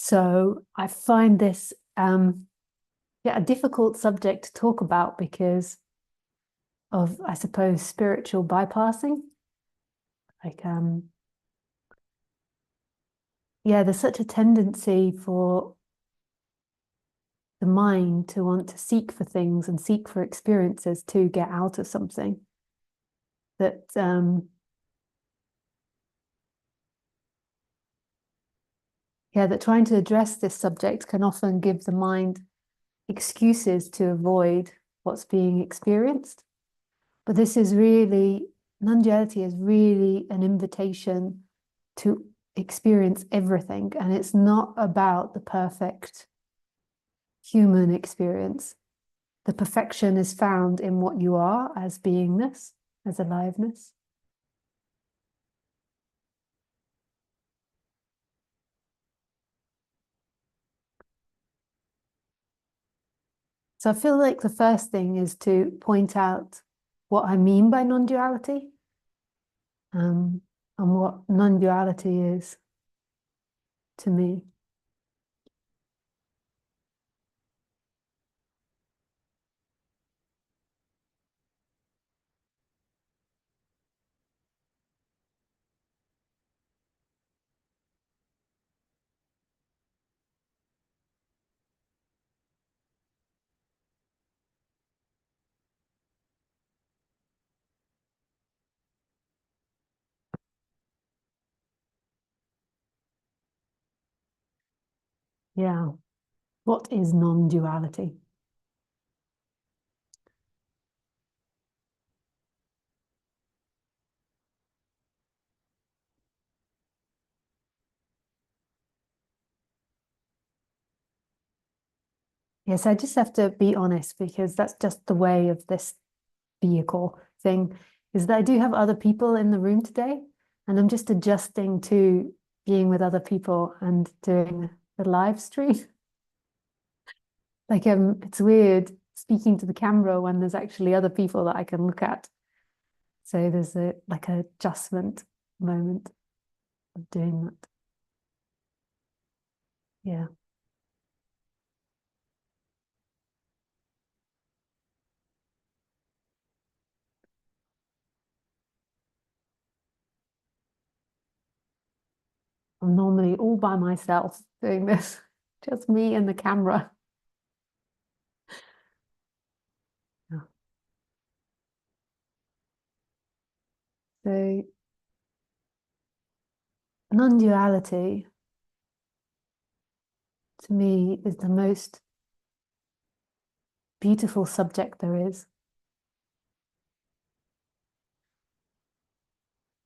So I find this a difficult subject to talk about because of, I suppose, spiritual bypassing. Like, there's such a tendency for the mind to want to seek for things and seek for experiences to get out of something that that trying to address this subject can often give the mind excuses to avoid what's being experienced. But this is really, non-duality is really an invitation to experience everything. And it's not about the perfect human experience. The perfection is found in what you are as beingness, as aliveness. So I feel like the first thing is to point out what I mean by non-duality, and what non-duality is to me. Yeah. What is non-duality? Yes, I just have to be honest because that's just the way of this vehicle thing, is that I do have other people in the room today, and I'm just adjusting to being with other people and doing the live stream. Like, it's weird speaking to the camera when there's actually other people that I can look at. So there's a adjustment moment of doing that. Yeah. I'm normally all by myself doing this, just me and the camera. Yeah. So non-duality to me is the most beautiful subject there is.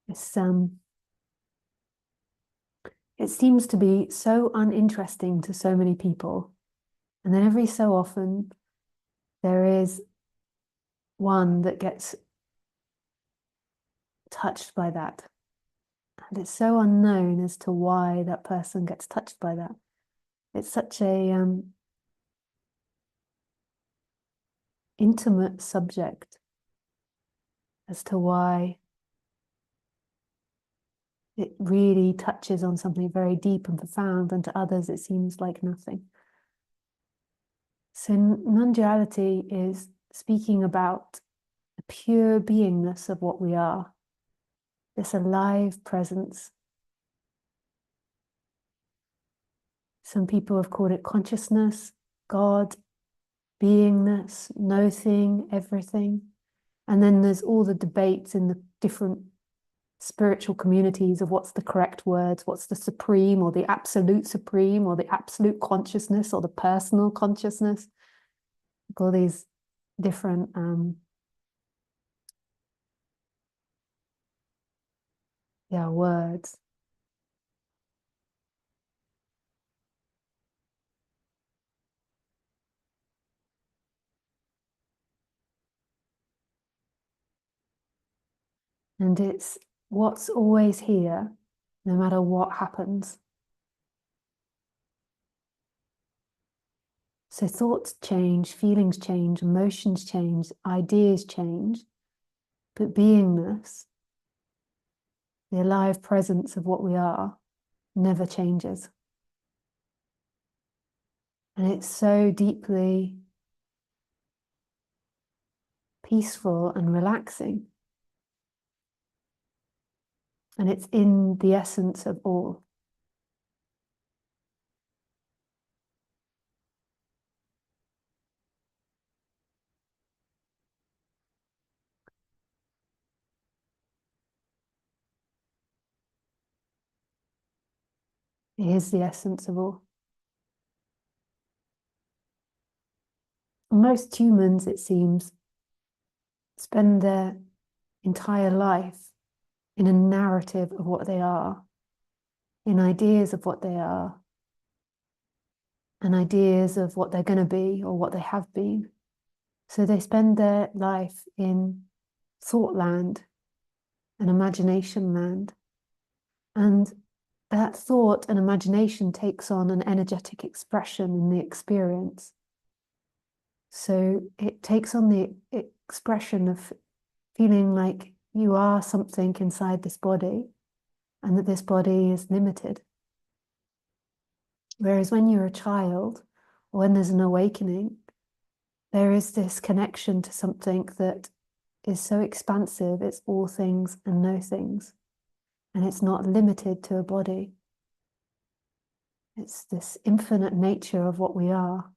It's it seems to be so uninteresting to so many people. And then every so often there is one that gets touched by that. And it's so unknown as to why that person gets touched by that. It's such a intimate subject as to why it really touches on something very deep and profound, and to others it seems like nothing. So non-duality is speaking about the pure beingness of what we are, this alive presence. Some people have called it consciousness, God, beingness, no thing, everything. And then there's all the debates in the different spiritual communities of what's the correct words, what's the supreme or the absolute consciousness or the personal consciousness. All these different words. And it's what's always here, no matter what happens. So thoughts change, feelings change, emotions change, ideas change, but beingness, the alive presence of what we are, never changes. And it's so deeply peaceful and relaxing. And it's in the essence of all. It is the essence of all. Most humans, it seems, spend their entire life in a narrative of what they are, in ideas of what they are, and ideas of what they're going to be or what they have been. So they spend their life in thought land and imagination land. And that thought and imagination takes on an energetic expression in the experience. So it takes on the expression of feeling like you are something inside this body and that this body is limited. Whereas when you're a child, or when there's an awakening, there is this connection to something that is so expansive, it's all things and no things. And it's not limited to a body. It's this infinite nature of what we are.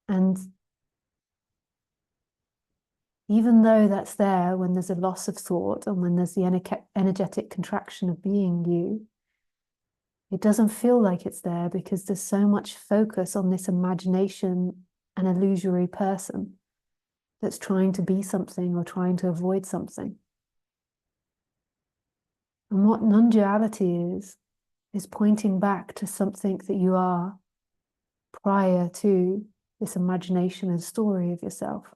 And even though that's there when there's a loss of thought and when there's the energetic contraction of being you, it doesn't feel like it's there because there's so much focus on this imagination and illusory person that's trying to be something or trying to avoid something. And what non-duality is pointing back to something that you are prior to this imagination and story of yourself.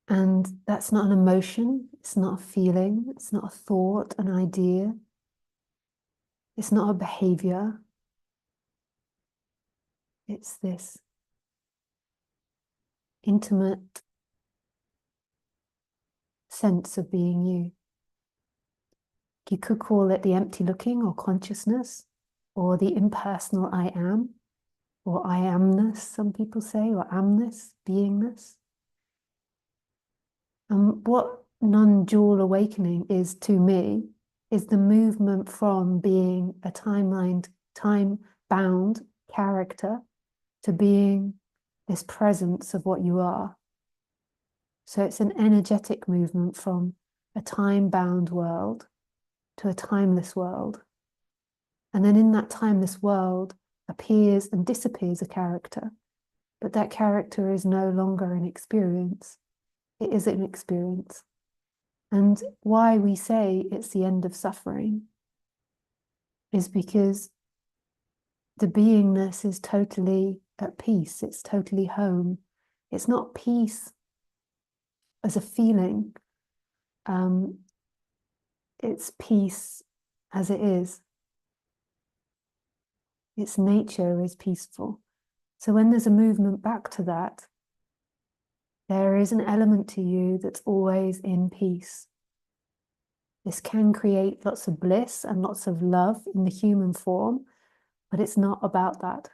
And that's not an emotion, it's not a feeling, it's not a thought, an idea, it's not a behavior. It's this intimate sense of being you. You could call it the empty looking or consciousness, or the impersonal I am, or I amness, some people say, or amness, beingness. And what non-dual awakening is to me is the movement from being a time-bound character to being this presence of what you are. So it's an energetic movement from a time-bound world to a timeless world. And then in that timeless world appears and disappears a character, but that character is no longer an experience. It is an experience. And why we say it's the end of suffering is because the beingness is totally at peace. It's totally home. It's not peace as a feeling. It's peace as it is. Its nature is peaceful. So when there's a movement back to that, there is an element to you that's always in peace. This can create lots of bliss and lots of love in the human form, but it's not about that.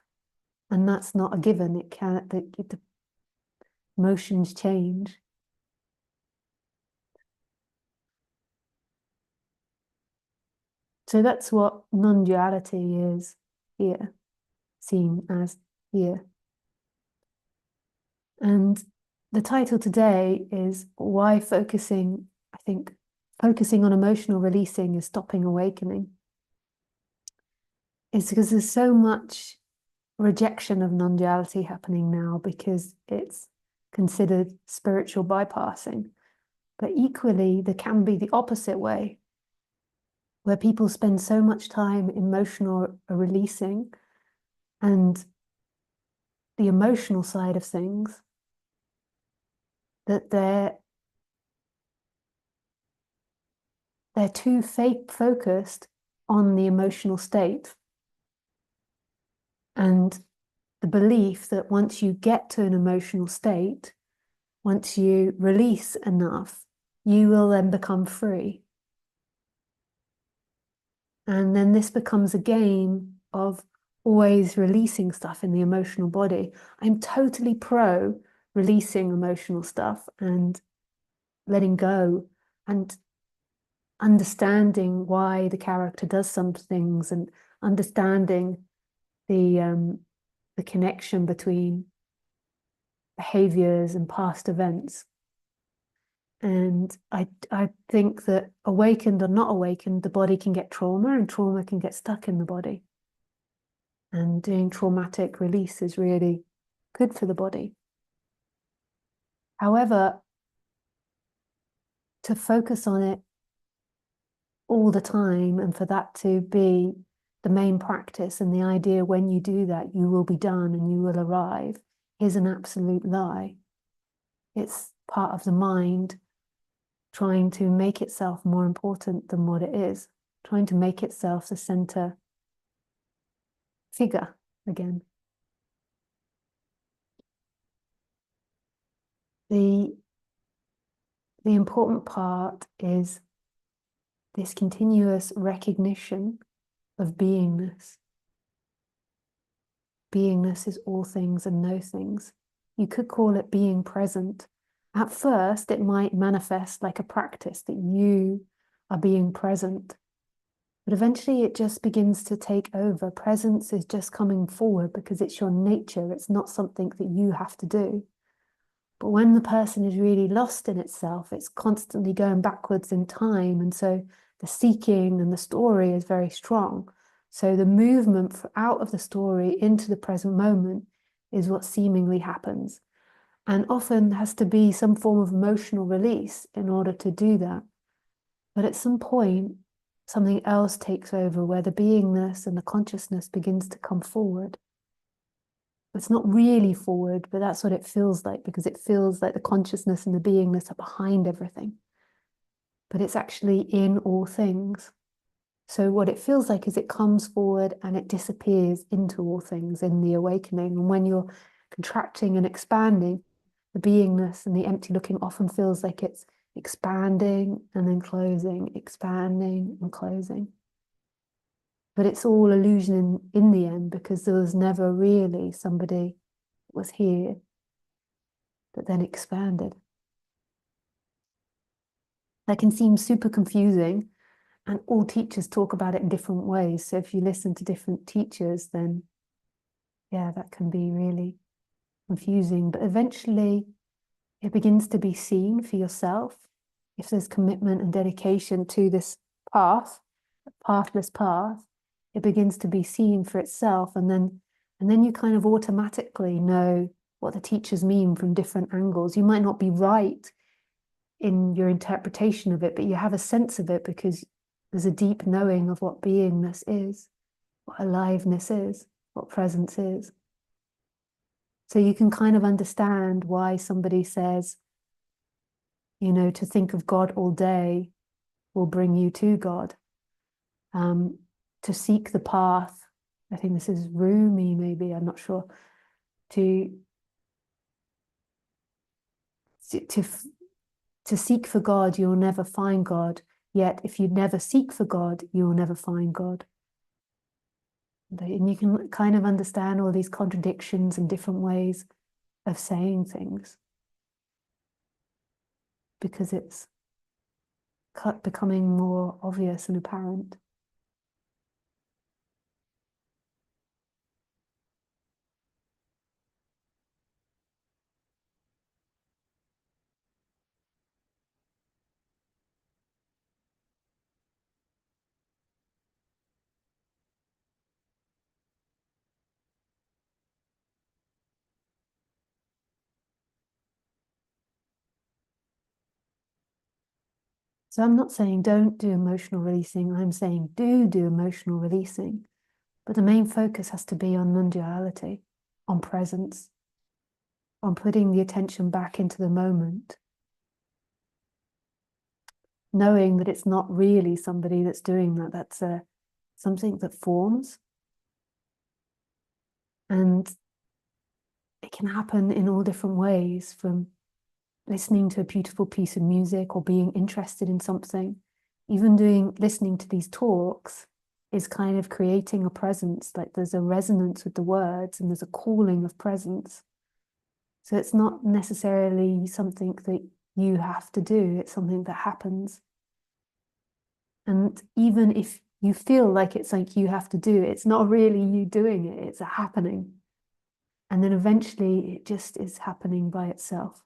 And that's not a given. It can't, the emotions change. So that's what non-duality is here, seen as here. And the title today is why focusing, I think, focusing on emotional releasing is stopping awakening. It's because there's so much rejection of non-duality happening now because it's considered spiritual bypassing. But equally, there can be the opposite way, where people spend so much time emotional releasing and the emotional side of things that they're too focused on the emotional state and the belief that once you get to an emotional state, once you release enough, you will then become free. And then this becomes a game of always releasing stuff in the emotional body. I'm totally pro releasing emotional stuff and letting go and understanding why the character does some things and understanding the connection between behaviors and past events. And I think that awakened or not awakened, the body can get trauma and trauma can get stuck in the body. And doing traumatic release is really good for the body. However, to focus on it all the time and for that to be the main practice and the idea when you do that, you will be done and you will arrive, is an absolute lie. It's part of the mind trying to make itself more important than what it is, trying to make itself the center figure again. The important part is this continuous recognition of beingness. Beingness is all things and no things. You could call it being present. At first, it might manifest like a practice that you are being present. But eventually it just begins to take over. Presence is just coming forward because it's your nature. It's not something that you have to do. But when the person is really lost in itself, it's constantly going backwards in time. And so the seeking and the story is very strong. So the movement out of the story into the present moment is what seemingly happens. And often has to be some form of emotional release in order to do that. But at some point, something else takes over where the beingness and the consciousness begins to come forward. It's not really forward, but that's what it feels like, because it feels like the consciousness and the beingness are behind everything. But it's actually in all things. So what it feels like is it comes forward and it disappears into all things in the awakening. And when you're contracting and expanding, the beingness and the empty looking often feels like it's expanding and then closing, expanding and closing. But it's all illusion in the end, because there was never really somebody that was here that then expanded. That can seem super confusing, and all teachers talk about it in different ways. So if you listen to different teachers, then yeah, that can be really confusing. But eventually it begins to be seen for yourself. If there's commitment and dedication to this path, pathless path, it begins to be seen for itself. And then you kind of automatically know what the teachers mean from different angles. You might not be right in your interpretation of it, but you have a sense of it because there's a deep knowing of what beingness is, what aliveness is, what presence is. So you can kind of understand why somebody says, you know, to think of God all day will bring you to God. To seek the path, I think this is Rumi, maybe, I'm not sure, to seek for God, you'll never find God. Yet if you never seek for God, you'll never find God. And you can kind of understand all these contradictions and different ways of saying things, because it's becoming more obvious and apparent. So I'm not saying don't do emotional releasing. I'm saying do emotional releasing. But the main focus has to be on non-duality, on presence, on putting the attention back into the moment, knowing that it's not really somebody that's doing that. That's something that forms. And it can happen in all different ways, from listening to a beautiful piece of music or being interested in something, even listening to these talks is kind of creating a presence, like there's a resonance with the words and there's a calling of presence. So it's not necessarily something that you have to do, it's something that happens. And even if you feel like it's like you have to do it, it's not really you doing it, it's a happening. And then eventually it just is happening by itself.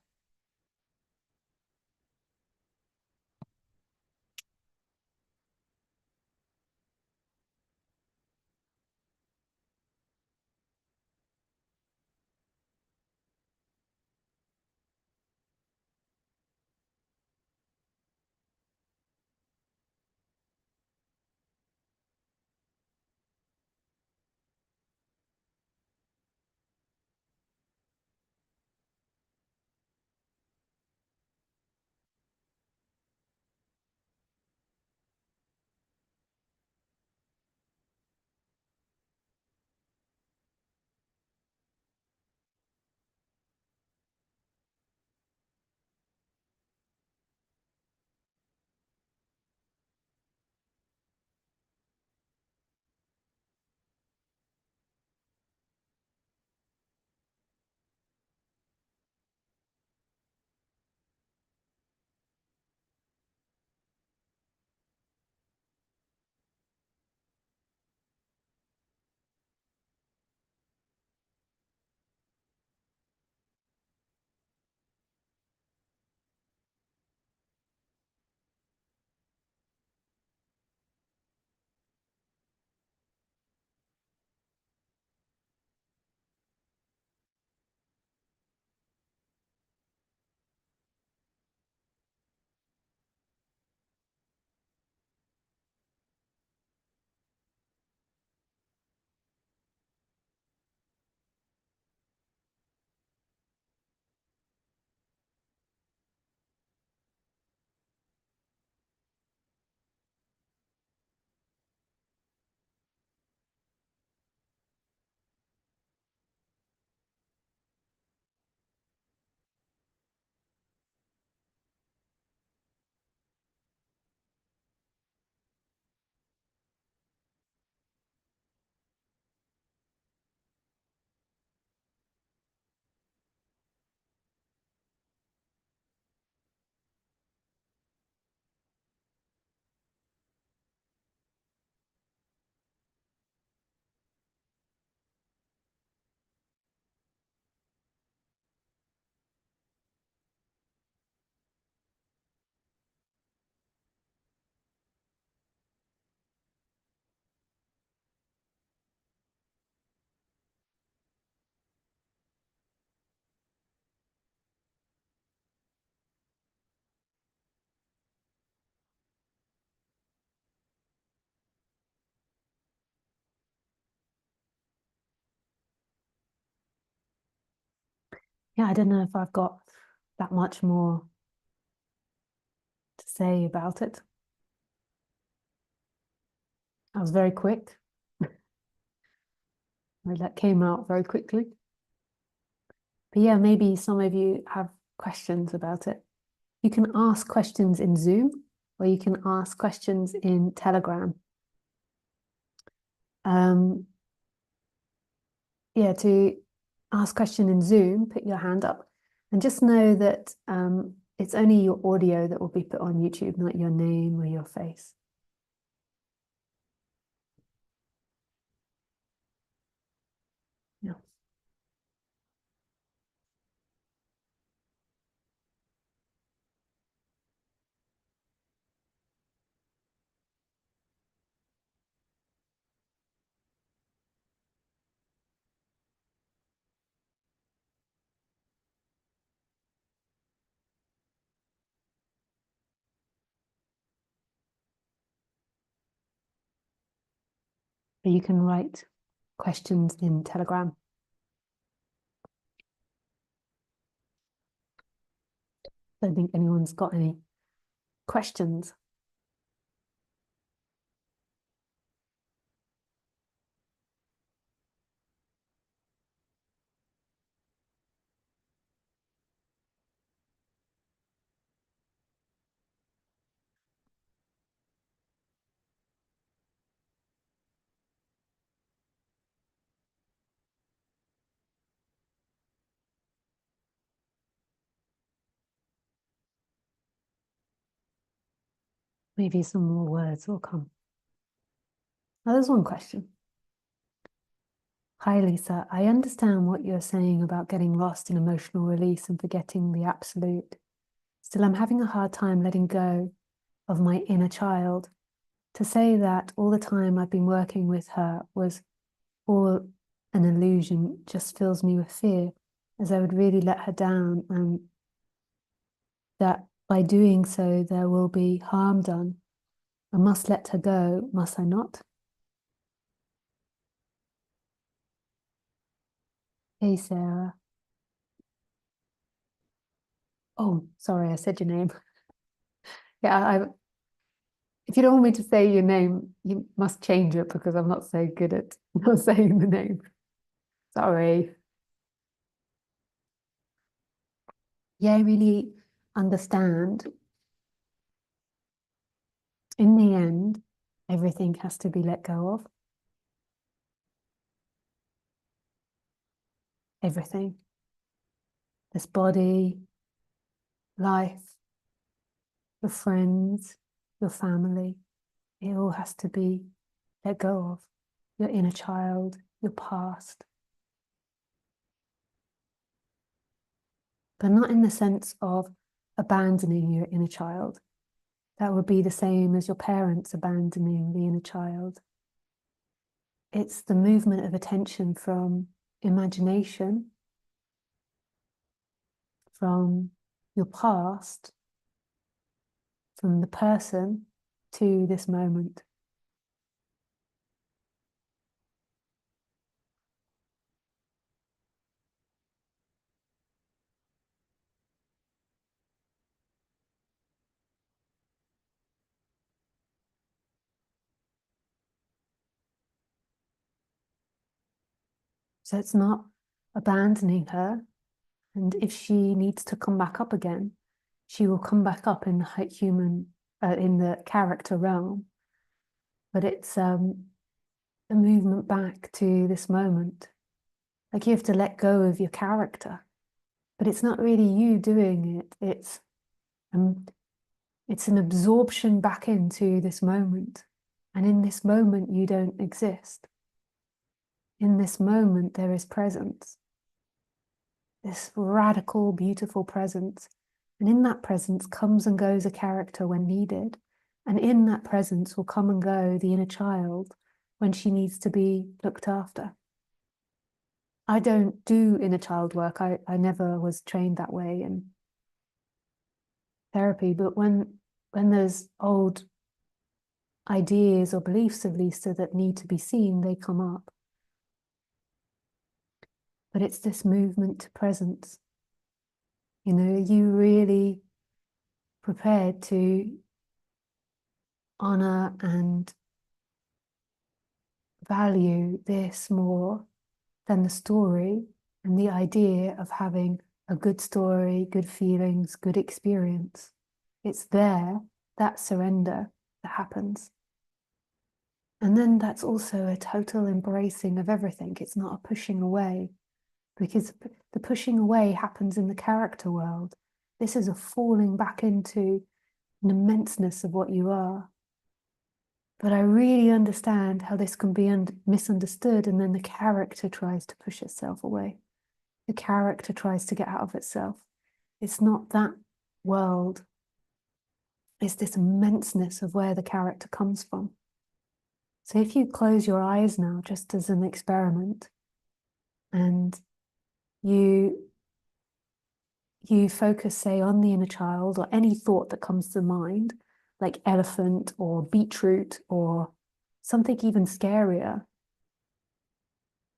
Yeah, I don't know if I've got that much more to say about it. I was very quick. That came out very quickly. But yeah, maybe some of you have questions about it. You can ask questions in Zoom or you can ask questions in Telegram. Yeah, to ask question in Zoom, put your hand up and just know that it's only your audio that will be put on YouTube, not your name or your face. Yeah. But you can write questions in Telegram. I don't think anyone's got any questions. Maybe some more words will come. Now, there's one question. Hi, Lisa. I understand what you're saying about getting lost in emotional release and forgetting the absolute. Still, I'm having a hard time letting go of my inner child. To say that all the time I've been working with her was all an illusion just fills me with fear, as I would really let her down, and that by doing so there will be harm done. I must let her go, must I not? Hey, Sarah. Oh, sorry, I said your name. Yeah, if you don't want me to say your name, you must change it because I'm not so good at not saying the name. Sorry. Yeah, I really understand. In the end, everything has to be let go of. Everything. This body, life, your friends, your family. It all has to be let go of. Your inner child, your past. But not in the sense of abandoning your inner child. That would be the same as your parents abandoning the inner child. It's the movement of attention from imagination, from your past, from the person to this moment. So it's not abandoning her. And if she needs to come back up again, she will come back up in the in the character realm. But it's a movement back to this moment. Like you have to let go of your character, but it's not really you doing it. It's an absorption back into this moment. And in this moment, you don't exist. In this moment, there is presence. This radical, beautiful presence. And in that presence comes and goes a character when needed. And in that presence will come and go the inner child when she needs to be looked after. I don't do inner child work. I never was trained that way in therapy. But when there's old ideas or beliefs of Lisa that need to be seen, they come up. But it's this movement to presence. You know, you really prepared to honor and value this more than the story and the idea of having a good story, good feelings, good experience. It's there, that surrender that happens. And then that's also a total embracing of everything. It's not a pushing away, because the pushing away happens in the character world. This is a falling back into an immenseness of what you are. But I really understand how this can be misunderstood, and then the character tries to push itself away. The character tries to get out of itself. It's not that world. It's this immenseness of where the character comes from. So if you close your eyes now, just as an experiment, and you focus, say, on the inner child or any thought that comes to mind, like elephant or beetroot or something even scarier,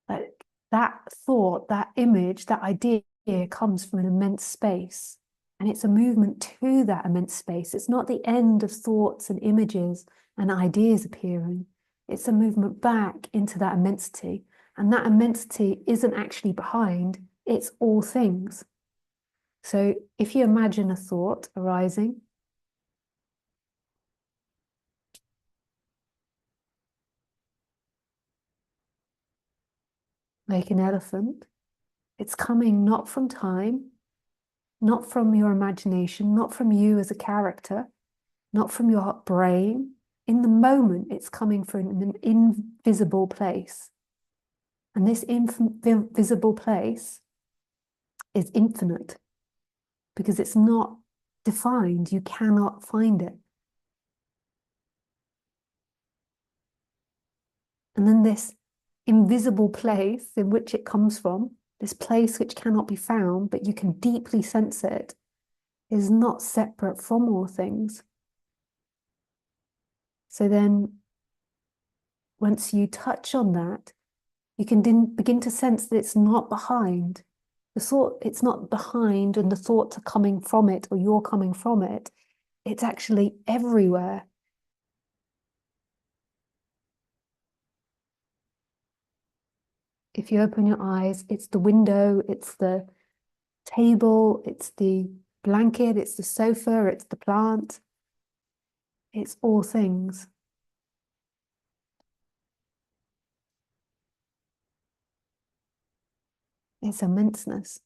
like that thought, that image, that idea comes from an immense space. And it's a movement to that immense space. It's not the end of thoughts and images and ideas appearing. It's a movement back into that immensity. And that immensity isn't actually behind, it's all things. So if you imagine a thought arising, like an elephant, it's coming not from time, not from your imagination, not from you as a character, not from your brain. In the moment, it's coming from an invisible place. And this invisible place is infinite because it's not defined. You cannot find it. And then this invisible place in which it comes from, this place which cannot be found, but you can deeply sense it, is not separate from all things. So then, once you touch on that, you can begin to sense that it's not behind. The thought, it's not behind and the thoughts are coming from it or you're coming from it. It's actually everywhere. If you open your eyes, it's the window, it's the table, it's the blanket, it's the sofa, it's the plant. It's all things. It's immenseness.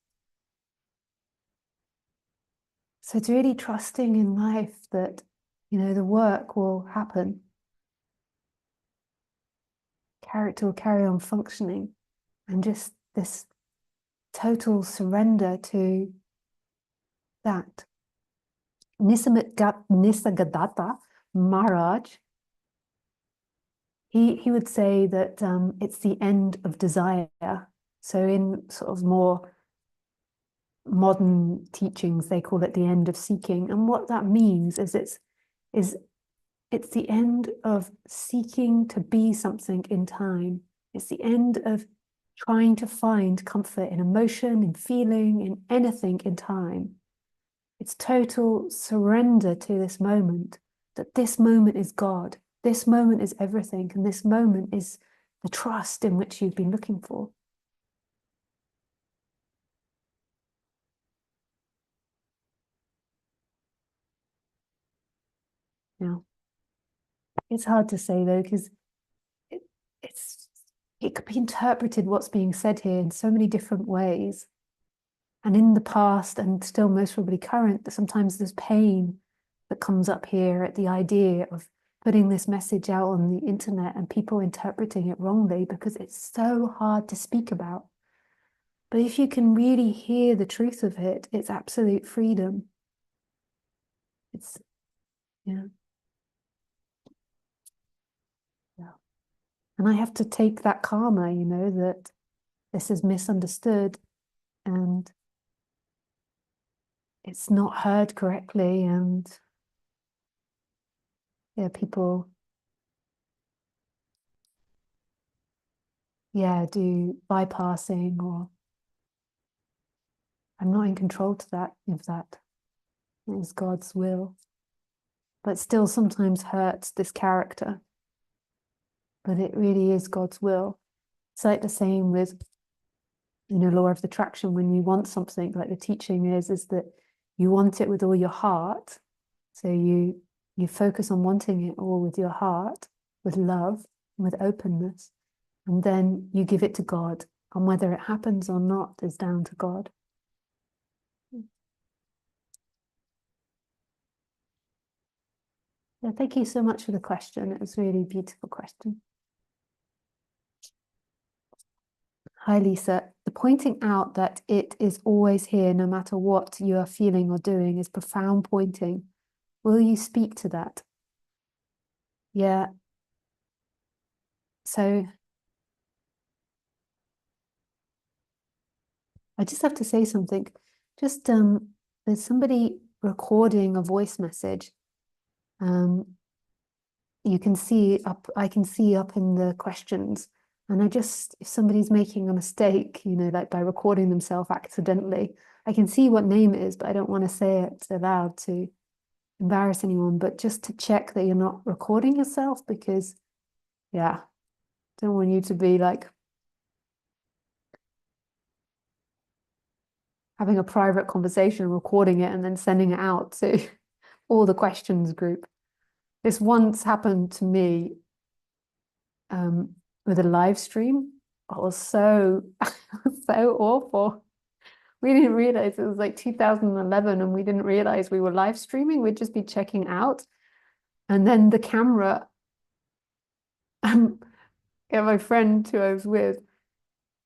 So it's really trusting in life that, the work will happen. Character will carry on functioning. And just this total surrender to that. Nisargadatta Maharaj, he would say that it's the end of desire. So in sort of more modern teachings, they call it the end of seeking. And what that means is it's the end of seeking to be something in time. It's the end of trying to find comfort in emotion, in feeling, in anything in time. It's total surrender to this moment, that this moment is God, this moment is everything, and this moment is the trust in which you've been looking for. Now, it's hard to say though, because it could be interpreted what's being said here in so many different ways. And in the past, and still most probably current, that sometimes there's pain that comes up here at the idea of putting this message out on the internet and people interpreting it wrongly because it's so hard to speak about. But if you can really hear the truth of it, it's absolute freedom. Yeah. Yeah. And I have to take that karma, that this is misunderstood and it's not heard correctly, and people do bypassing, or I'm not in control of that. It is God's will. But still sometimes hurts this character. But it really is God's will. It's like the same with, law of attraction. When you want something, like the teaching is that you want it with all your heart. So you focus on wanting it all with your heart, with love, with openness. And then you give it to God. And whether it happens or not is down to God. Yeah, thank you so much for the question. It was a really beautiful question. Hi, Lisa. The pointing out that it is always here, no matter what you are feeling or doing, is profound pointing. Will you speak to that? Yeah. So I just have to say something. Just there's somebody recording a voice message. You can see up, I can see up in the questions. And if somebody's making a mistake, like by recording themselves accidentally, I can see what name it is, but I don't want to say it aloud to embarrass anyone, but just to check that you're not recording yourself, because, yeah, don't want you to be like having a private conversation, recording it, and then sending it out to all the questions group. This once happened to me with a live stream. It was so awful. We didn't realize it was like 2011 and we didn't realize we were live streaming. We'd just be checking out. And then the camera, yeah, my friend who I was with,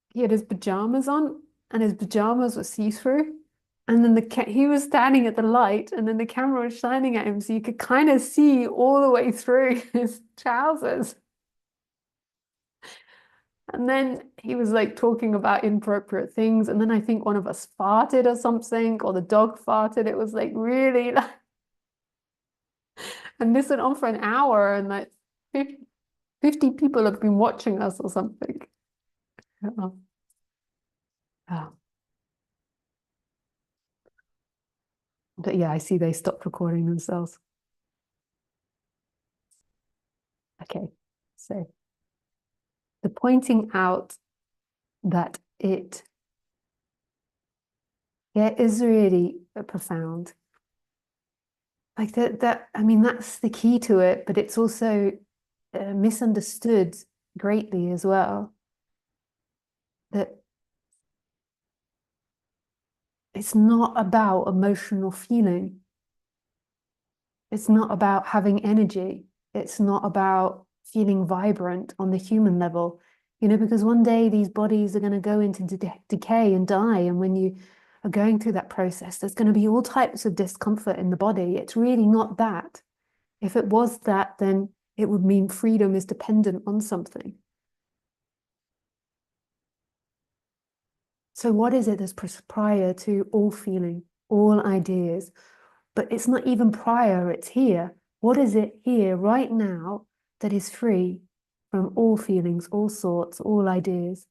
he had his pajamas on, and his pajamas were see-through. And then he was standing at the light, and then the camera was shining at him, so you could kind of see all the way through his trousers. And then he was like talking about inappropriate things. And then I think one of us farted or something, or the dog farted. It was like really like, and this went on for an hour, and like 50 people have been watching us or something. Oh, oh. But yeah, I see they stopped recording themselves. Okay, so the pointing out that it, yeah, is really profound. Like that, I mean, that's the key to it, but it's also misunderstood greatly as well. That it's not about emotional feeling. It's not about having energy. It's not about feeling vibrant on the human level, because one day these bodies are going to go into decay and die. And when you are going through that process, there's going to be all types of discomfort in the body. It's really not that. If it was that, then it would mean freedom is dependent on something. So what is it that's prior to all feeling, all ideas? But it's not even prior, it's here. What is it here right now that is free from all feelings, all thoughts, all ideas?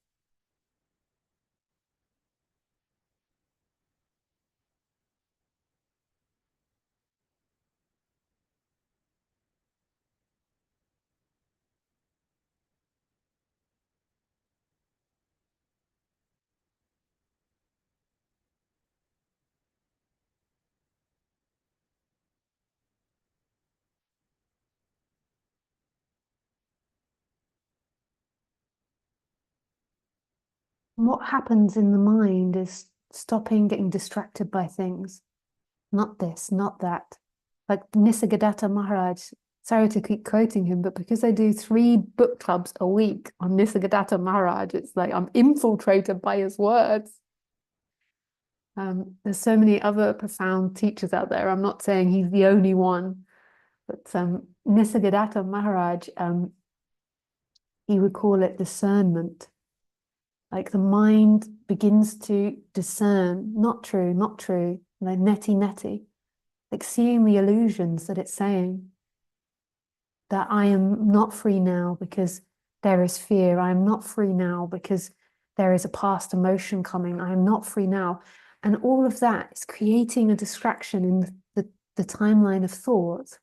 What happens in the mind is stopping getting distracted by things. Not this, not that. Like Nisargadatta Maharaj, sorry to keep quoting him, but because I do 3 book clubs a week on Nisargadatta Maharaj, it's like I'm infiltrated by his words. There's so many other profound teachers out there. I'm not saying he's the only one, but Nisargadatta Maharaj, he would call it discernment. Like the mind begins to discern, not true, not true, like neti neti, like seeing the illusions that it's saying. That I am not free now because there is fear. I am not free now because there is a past emotion coming. I am not free now. And all of that is creating a distraction in the timeline of thought.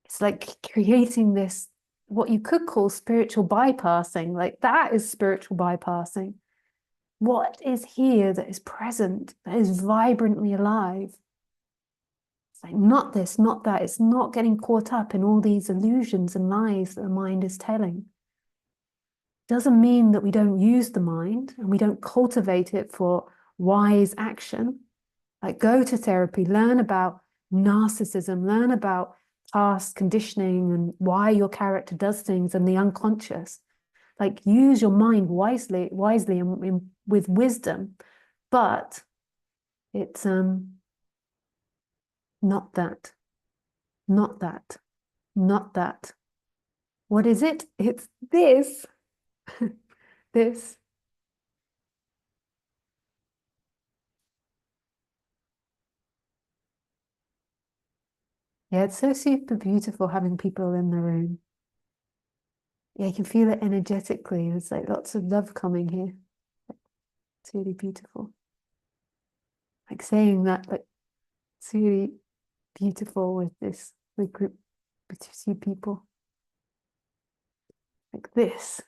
It's like creating this, what you could call spiritual bypassing. Like that is spiritual bypassing. What is here that is present, that is vibrantly alive? It's like not this, not that. It's not getting caught up in all these illusions and lies that the mind is telling. Doesn't mean that we don't use the mind and we don't cultivate it for wise action. Like go to therapy, learn about narcissism, learn about past conditioning and why your character does things and the unconscious. Like use your mind wisely and with wisdom, but it's not that, not that, not that. What is it? It's this, this. Yeah, it's so super beautiful having people in the room. Yeah, you can feel it energetically. There's like lots of love coming here. It's really beautiful. Like saying that, like it's really beautiful with this with group with 2 people. Like this.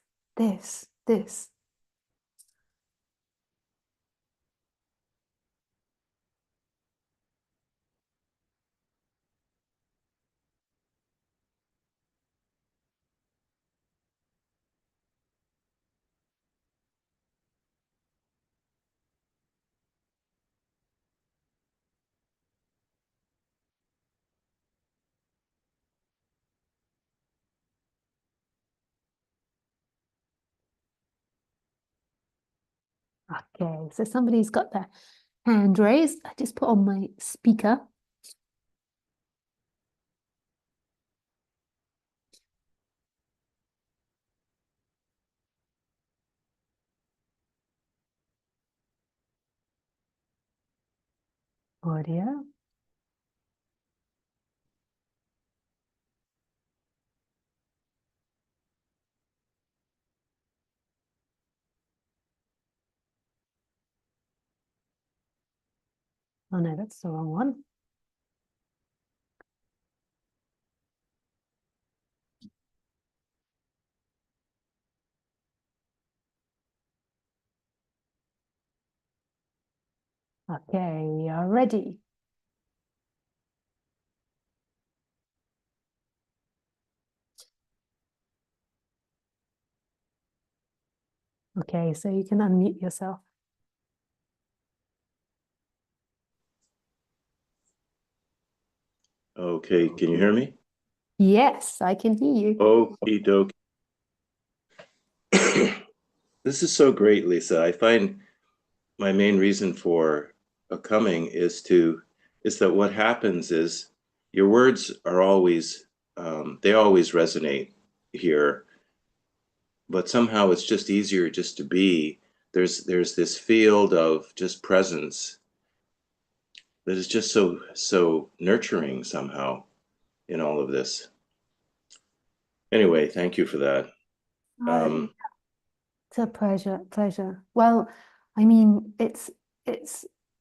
Okay, so somebody's got their hand raised. I just put on my speaker. Audio. Oh no, that's the wrong one. Okay, we are ready. Okay, so you can unmute yourself. Okay, can you hear me? Yes, I can hear you. Okie dokie. This is so great, Lisa. I find my main reason for coming is that what happens is your words are always they always resonate here, but somehow it's just easier just to be. There's this field of just presence that is just so nurturing somehow in all of this. Anyway, thank you for that. Oh, it's a pleasure. Well, I mean, it's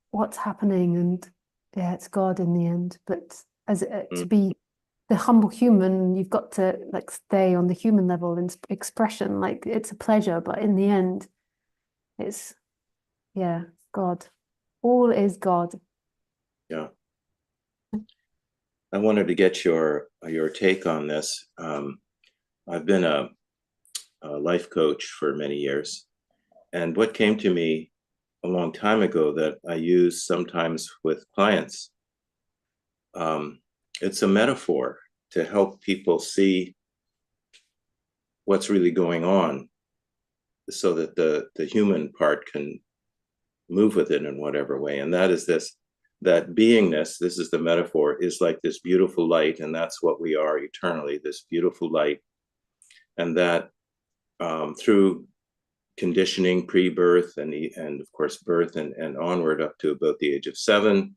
what's happening, and yeah, it's God in the end. But as to be the humble human, you've got to like stay on the human level and expression. Like it's a pleasure, but in the end, it's yeah, God. All is God. Yeah. I wanted to get your take on this. I've been a life coach for many years, and what came to me a long time ago that I use sometimes with clients, um, it's a metaphor to help people see what's really going on, so that the human part can move with it in whatever way. And that is this: that beingness, this is the metaphor, is like this beautiful light, and that's what we are eternally, this beautiful light. And that through conditioning, pre-birth, and of course birth and onward up to about the age of 7,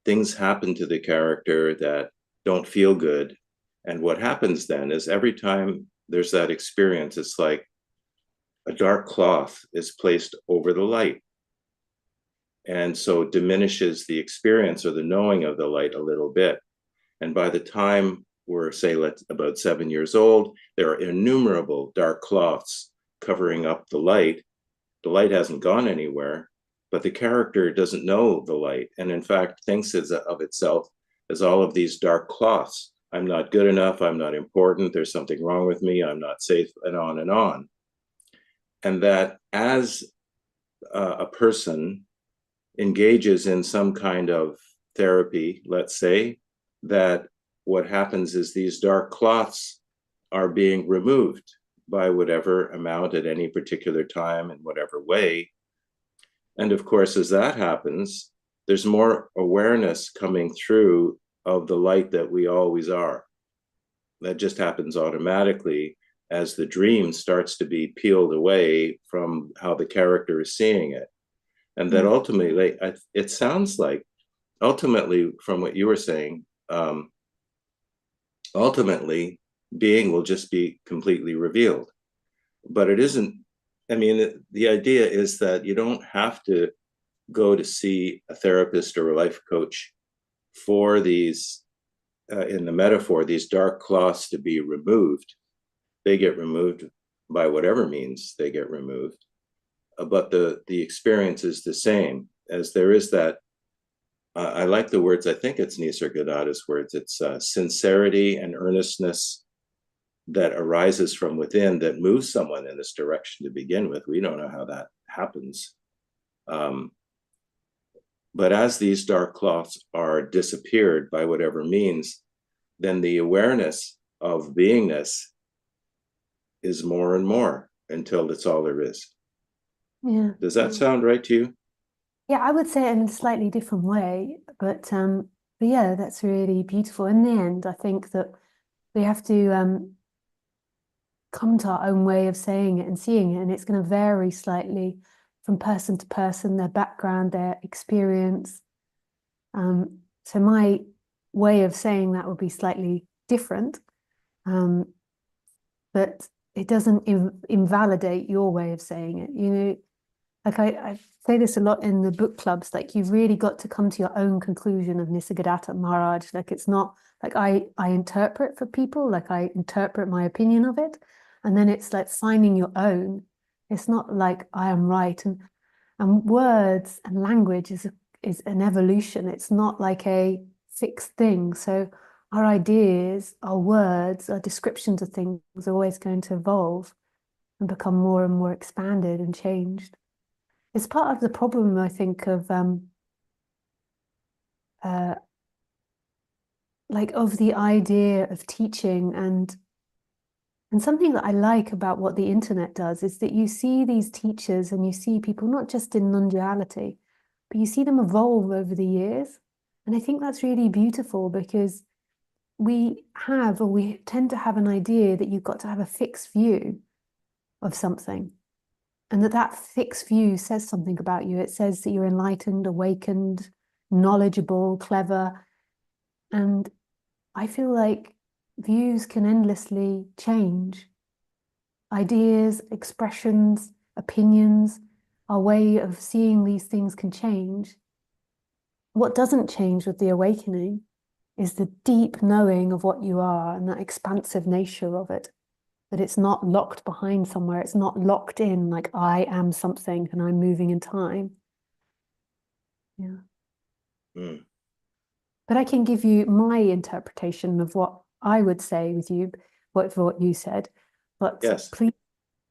things happen to the character that don't feel good. And what happens then is every time there's that experience, it's like a dark cloth is placed over the light, and so it diminishes the experience or the knowing of the light a little bit. And by the time we're, say, about 7 years old, there are innumerable dark cloths covering up the light. The light hasn't gone anywhere, but the character doesn't know the light, and in fact thinks of itself as all of these dark cloths. I'm not good enough, I'm not important, there's something wrong with me, I'm not safe, and on and on. And that as a person engages in some kind of therapy, let's say, that what happens is these dark cloths are being removed by whatever amount at any particular time in whatever way. And of course, as that happens, there's more awareness coming through of the light that we always are. That just happens automatically as the dream starts to be peeled away from how the character is seeing it. And that ultimately, it sounds like, ultimately, from what you were saying, ultimately, being will just be completely revealed. But it isn't. I mean, the idea is that you don't have to go to see a therapist or a life coach for these, in the metaphor, these dark cloths to be removed. They get removed by whatever means they get removed. But the experience is the same, as there is that. I like the words, I think it's Nisargadatta's words, it's sincerity and earnestness that arises from within that moves someone in this direction to begin with. We don't know how that happens. But as these dark cloths are disappeared by whatever means, then the awareness of beingness is more and more until it's all there is. Yeah. Does that sound right to you? Yeah, I would say it in a slightly different way, but yeah, that's really beautiful. In the end, I think that we have to come to our own way of saying it and seeing it, and it's going to vary slightly from person to person, their background, their experience. So my way of saying that would be slightly different, but it doesn't invalidate your way of saying it. You know, like I say this a lot in the book clubs, like you've really got to come to your own conclusion of Nisargadatta Maharaj. Like it's not like I interpret for people, like I interpret my opinion of it, and then it's like finding your own. It's not like I am right. And words and language is an evolution. It's not like a fixed thing. So our ideas, our words, our descriptions of things are always going to evolve and become more and more expanded and changed. It's part of the problem, I think, of uh, like of the idea of teaching and something that I like about what the internet does is that you see these teachers and you see people not just in non-duality, but you see them evolve over the years. And I think that's really beautiful because we tend to have an idea that you've got to have a fixed view of something. And that fixed view says something about you. It says that you're enlightened, awakened, knowledgeable, clever. And I feel like views can endlessly change. Ideas, expressions, opinions, our way of seeing these things can change. What doesn't change with the awakening is the deep knowing of what you are and that expansive nature of it. That it's not locked behind somewhere. It's not locked in like I am something and I'm moving in time. Yeah. Mm. But I can give you my interpretation of what I would say with you, what you said. But Yes.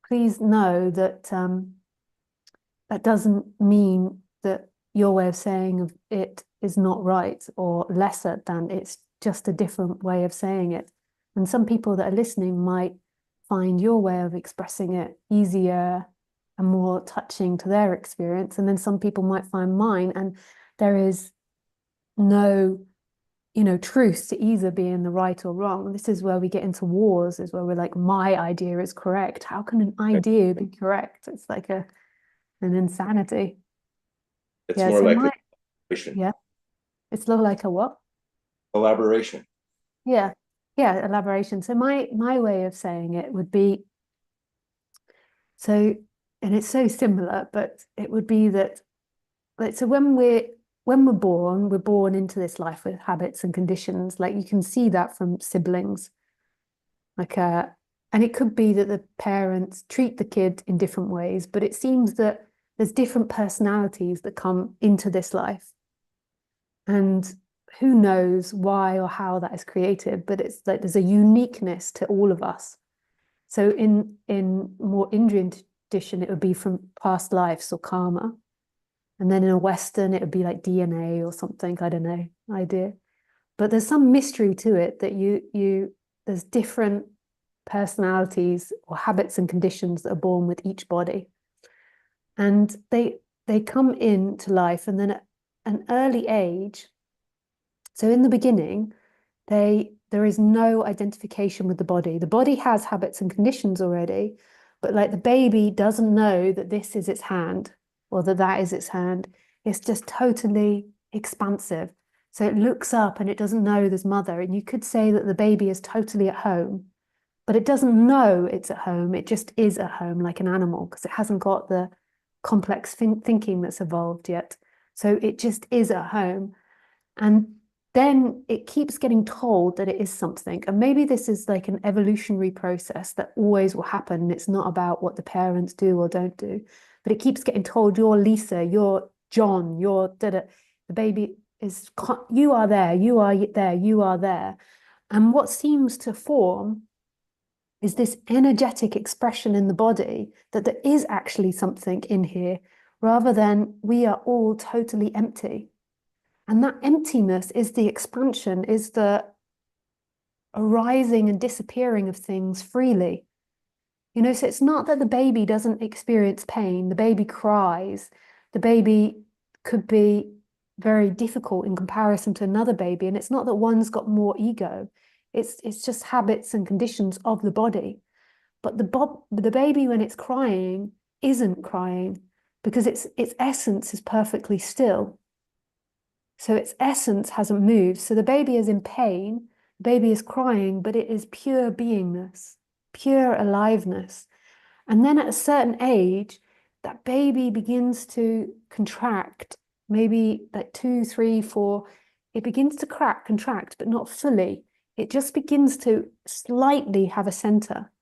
please know that that doesn't mean that your way of saying of it is not right or lesser than. It's just a different way of saying it. And some people that are listening might find your way of expressing it easier and more touching to their experience. And then some people might find mine. And there is no, truth to either being the right or wrong. This is where we get into wars, is where we're like, my idea is correct. How can an idea be correct? It's like an insanity. It's Yeah, more so like a my collaboration. yeah, it's a little like a what? Collaboration. Yeah, yeah, elaboration. So my way of saying it would be so, and it's so similar, but it would be that like so we're born into this life with habits and conditions. Like you can see that from siblings. Like and it could be that the parents treat the kid in different ways, but it seems that there's different personalities that come into this life. And who knows why or how that is created, but it's like there's a uniqueness to all of us. So in more Indian tradition, it would be from past lives or karma. And then in a Western, it would be like DNA or something, I don't know, idea. But there's some mystery to it that there's different personalities or habits and conditions that are born with each body. And they come into life and then at an early age. So in the beginning, there is no identification with the body. The body has habits and conditions already, but like the baby doesn't know that this is its hand or that is its hand. It's just totally expansive. So it looks up and it doesn't know there's mother. And you could say that the baby is totally at home, but it doesn't know it's at home. It just is at home like an animal because it hasn't got the complex thinking that's evolved yet. So it just is at home. And then it keeps getting told that it is something. And maybe this is like an evolutionary process that always will happen. It's not about what the parents do or don't do, but it keeps getting told, you're Lisa, you're John, you're da da. The baby is, you are there, you are there, you are there. And what seems to form is this energetic expression in the body that there is actually something in here, rather than we are all totally empty. And that emptiness is the expansion, is the arising and disappearing of things freely. You know, so it's not that the baby doesn't experience pain, the baby cries, the baby could be very difficult in comparison to another baby. And it's not that one's got more ego. It's just habits and conditions of the body. But the baby, when it's crying, isn't crying because its essence is perfectly still. So its essence hasn't moved. So the baby is in pain, the baby is crying, but it is pure beingness, pure aliveness. And then at a certain age, that baby begins to contract, maybe like 2, 3, 4. It begins to contract, but not fully. It just begins to slightly have a center.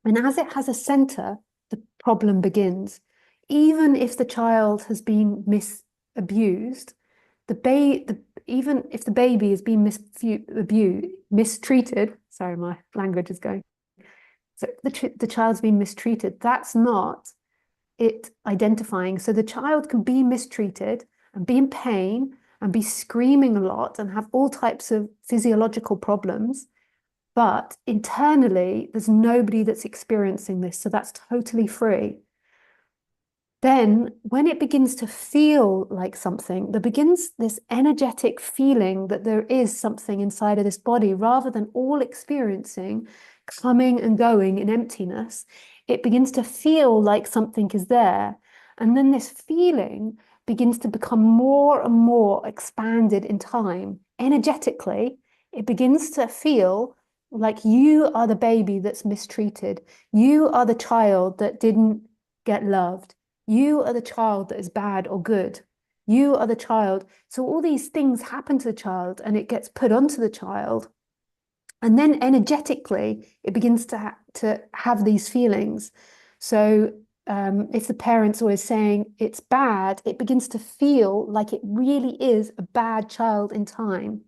And as it has a center, the problem begins. Even if the child has been abused, even if the baby is being mistreated, sorry, my language is going. So the child's been mistreated. That's not it identifying. So the child can be mistreated and be in pain and be screaming a lot and have all types of physiological problems. But internally, there's nobody that's experiencing this. So that's totally free. Then when it begins to feel like something, there begins this energetic feeling that there is something inside of this body rather than all experiencing coming and going in emptiness. It begins to feel like something is there. And then this feeling begins to become more and more expanded in time. Energetically, it begins to feel like you are the baby that's mistreated. You are the child that didn't get loved. You are the child that is bad or good. You are the child. So all these things happen to the child and it gets put onto the child. And then energetically, it begins to have these feelings. So if the parent's always saying it's bad, it begins to feel like it really is a bad child in time.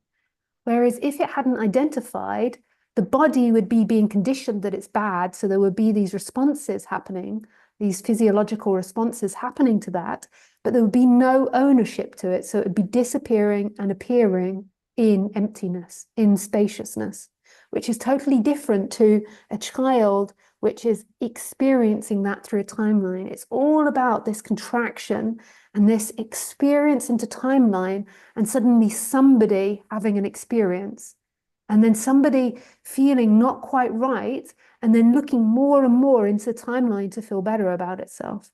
Whereas if it hadn't identified, the body would be being conditioned that it's bad. So there would be these responses happening, these physiological responses happening to that, but there would be no ownership to it. So it would be disappearing and appearing in emptiness, in spaciousness, which is totally different to a child which is experiencing that through a timeline. It's all about this contraction and this experience into timeline, and suddenly somebody having an experience, and then somebody feeling not quite right, and then looking more and more into the timeline to feel better about itself.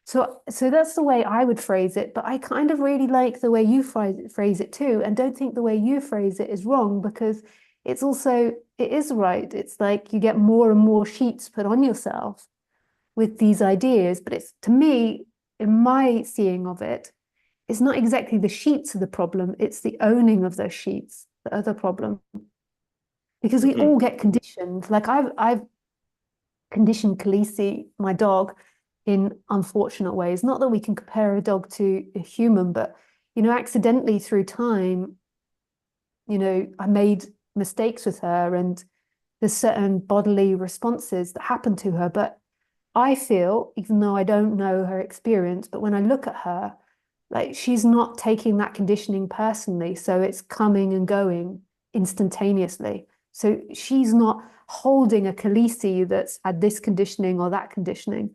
So that's the way I would phrase it, but I kind of really like the way you phrase it too, and don't think the way you phrase it is wrong, because it is right. It's like you get more and more sheets put on yourself with these ideas, but it's, to me, in my seeing of it, it's not exactly the sheets of the problem, it's the owning of those sheets that are the problem. Because we all get conditioned. Like I've conditioned Khaleesi, my dog, in unfortunate ways. Not that we can compare a dog to a human, but accidentally through time, I made mistakes with her, and there's certain bodily responses that happen to her. But I feel, even though I don't know her experience, but when I look at her, like she's not taking that conditioning personally. So it's coming and going instantaneously. So she's not holding a Khaleesi that's had this conditioning or that conditioning.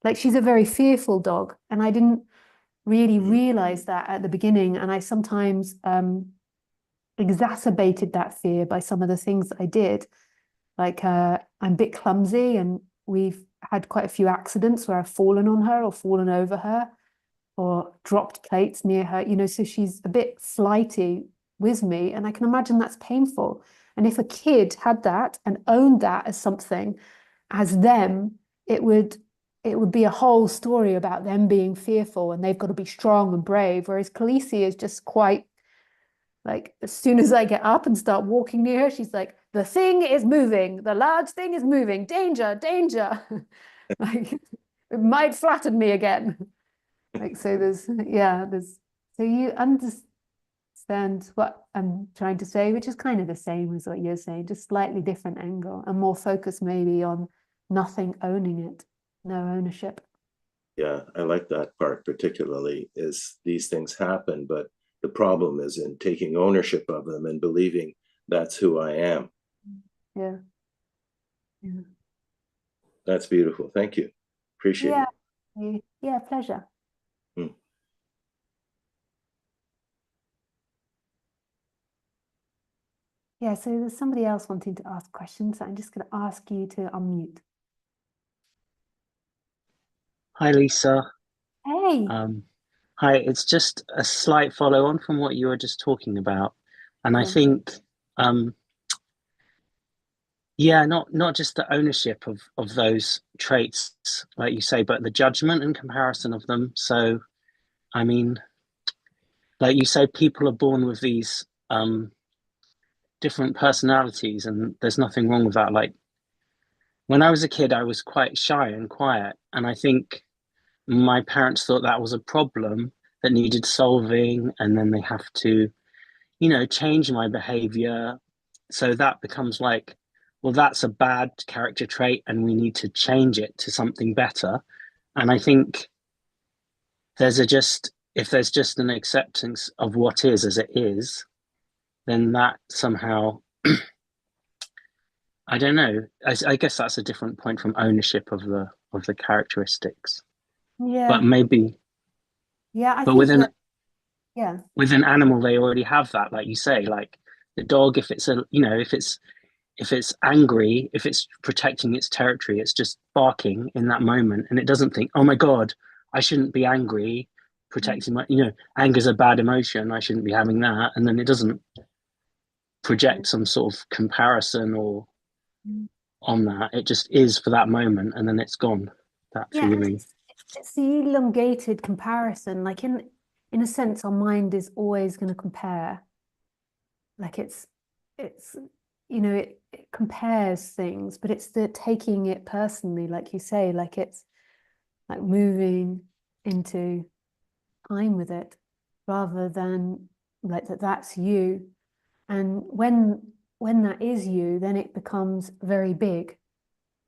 Like she's a very fearful dog. And I didn't really realize that at the beginning. And I sometimes exacerbated that fear by some of the things that I did. Like I'm a bit clumsy, and we've had quite a few accidents where I've fallen on her or fallen over her or dropped plates near her, so she's a bit flighty with me, and I can imagine that's painful. And if a kid had that and owned that as something, as them, it would be a whole story about them being fearful and they've got to be strong and brave. Whereas Khaleesi is just quite like, as soon as I get up and start walking near her, she's like, the thing is moving, the large thing is moving, danger, danger. Like it might flatten me again. Like, so so you understand what I'm trying to say, which is kind of the same as what you're saying, just slightly different angle and more focus maybe on nothing owning it, no ownership. Yeah, I like that part particularly, is these things happen, but the problem is in taking ownership of them and believing that's who I am. Yeah. Yeah. That's beautiful. Thank you. Appreciate Yeah. it. Yeah, pleasure. Hmm. Yeah, so there's somebody else wanting to ask questions. So I'm just going to ask you to unmute. Hi, Lisa. Hey. Hi, it's just a slight follow on from what you were just talking about. And I Sure. think, yeah, not just the ownership of those traits, like you say, but the judgment and comparison of them. So, I mean, like you say, people are born with these different personalities, and there's nothing wrong with that. Like when I was a kid, I was quite shy and quiet, and I think my parents thought that was a problem that needed solving, and then they have to, change my behavior. So that becomes like, well, that's a bad character trait, and we need to change it to something better. And I think if there's just an acceptance of what is as it is, then that somehow, I don't know. I guess that's a different point from ownership of the characteristics. But Yeah. maybe, Yeah, I but think within that, yeah. with an animal, they already have that, like you say, like the dog, if it's if it's angry, if it's protecting its territory, it's just barking in that moment, and it doesn't think, oh my god, I shouldn't be angry, protecting my, anger's a bad emotion, I shouldn't be having that. And then it doesn't project some sort of comparison or Mm. on that. It just is for that moment, and then it's gone, that Yeah, and feeling. it's the elongated comparison. Like in a sense, our mind is always going to compare. Like it's it compares things, but it's the taking it personally, like you say, like it's like moving into time with it rather than like that's you. And when that is you, then it becomes very big,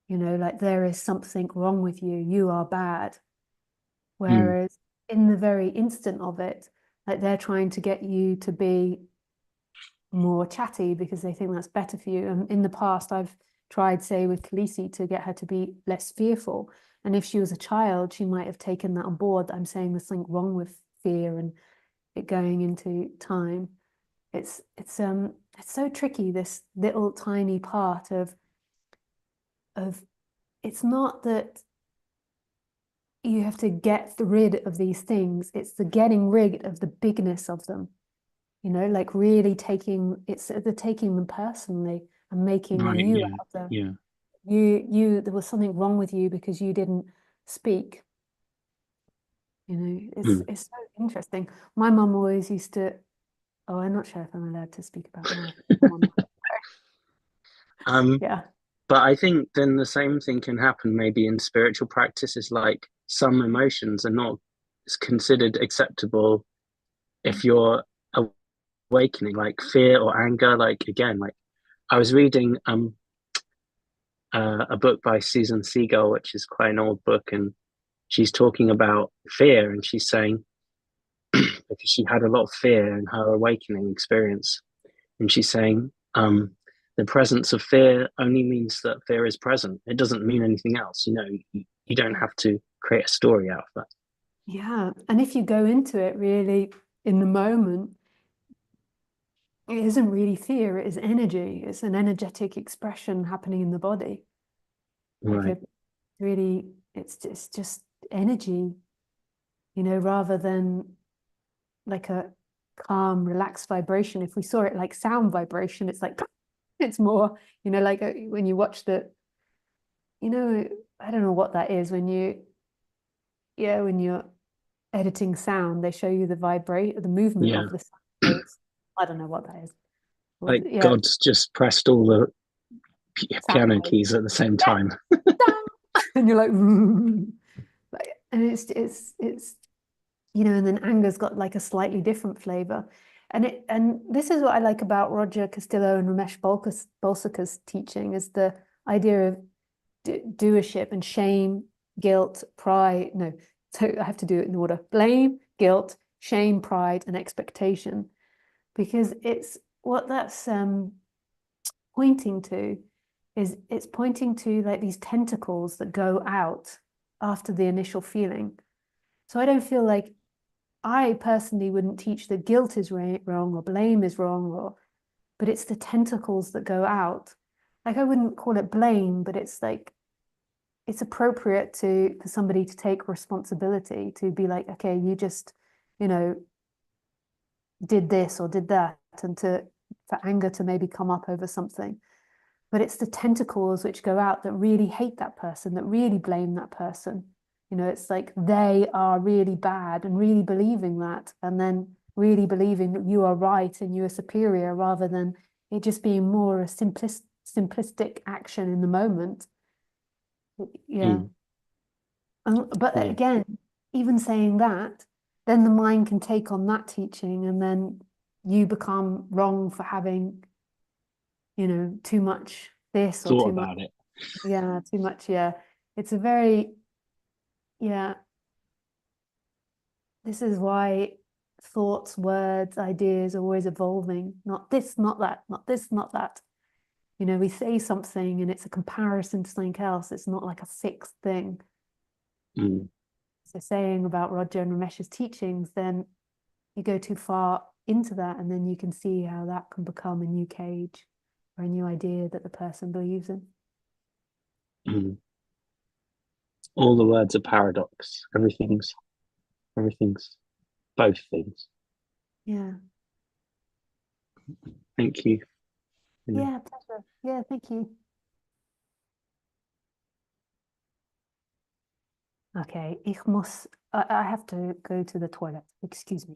like there is something wrong with you, you are bad. Mm, Whereas in the very instant of it, like they're trying to get you to be more chatty because they think that's better for you. And in the past, I've tried, say, with Khaleesi to get her to be less fearful. And if she was a child, she might have taken that on board. I'm saying there's something wrong with fear and it going into time. It's so tricky, this little tiny part of it's not that you have to get rid of these things, it's the getting rid of the bigness of them, like really taking them personally and making a right. you Yeah. out of them. Yeah. There was something wrong with you because you didn't speak. It's Mm. it's so interesting. My mum always used to, oh, I'm not sure if I'm allowed to speak about my mum. um Yeah. but I think then the same thing can happen maybe in spiritual practices, like some emotions are not considered acceptable if you're awakening, like fear or anger. Like again, like I was reading a book by Susan Siegel, which is quite an old book, and she's talking about fear, and she's saying because she had a lot of fear in her awakening experience, and she's saying the presence of fear only means that fear is present. It doesn't mean anything else. You don't have to create a story out of that. Yeah. And if you go into it really in the moment, it isn't really fear, it is energy. It's an energetic expression happening in the body. Like Right. it's just energy, rather than like a calm, relaxed vibration. If we saw it like sound vibration, it's like it's more, like when you watch I don't know what that is when you're editing sound, they show you the movement Yeah. of the sound waves. I don't know what that is. Like Yeah, God's just pressed all the sound piano waves. keys at the same Yeah, time. and you're like, and it's and then anger's got like a slightly different flavor. And this is what I like about Roger Castillo and Ramesh Balsaka's teaching is the idea of doership and shame, guilt, pride. No, so I have to do it in order: blame, guilt, shame, pride, and expectation. Because it's what that's pointing to is it's pointing to like these tentacles that go out after the initial feeling. So I don't feel like, I personally wouldn't teach that guilt is wrong or blame is wrong, but it's the tentacles that go out. Like I wouldn't call it blame, but it's like, it's appropriate for somebody to take responsibility, to be like, okay, you just, did this or did that, and for anger to maybe come up over something. But it's the tentacles which go out that really hate that person, that really blame that person. It's like they are really bad and really believing that, and then really believing that you are right and you are superior, rather than it just being more a simplistic action in the moment. Yeah. But Yeah. again, even saying that, then the mind can take on that teaching, and then you become wrong for having, too much this or Thought too much. about it. Yeah, too much. Yeah. It's a very, yeah. This is why thoughts, words, ideas are always evolving. Not this, not that, not this, not that. We say something and it's a comparison to something else. It's not like a fixed thing. Mm. So saying about Roger and Ramesh's teachings, then you go too far into that, and then you can see how that can become a new cage or a new idea that the person believes in. Mm. All the words are paradox. Everything's both things. Yeah. Thank you. Yeah, pleasure. Yeah, thank you. Okay, I have to go to the toilet. Excuse me.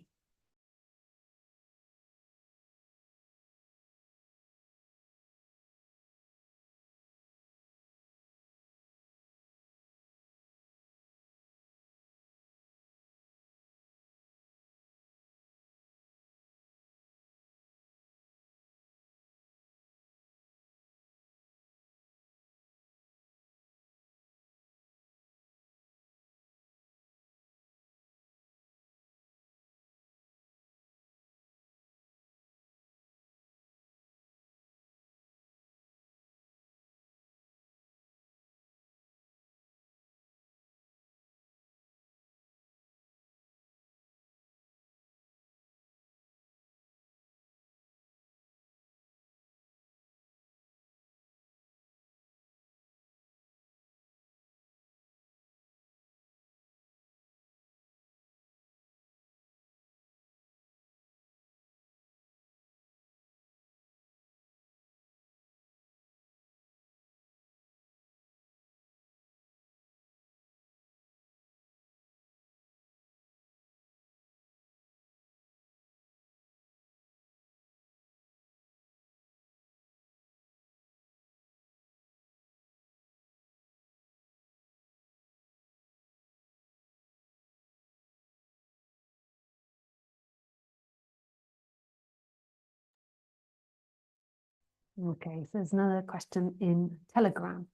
Okay, so there's another question in Telegram.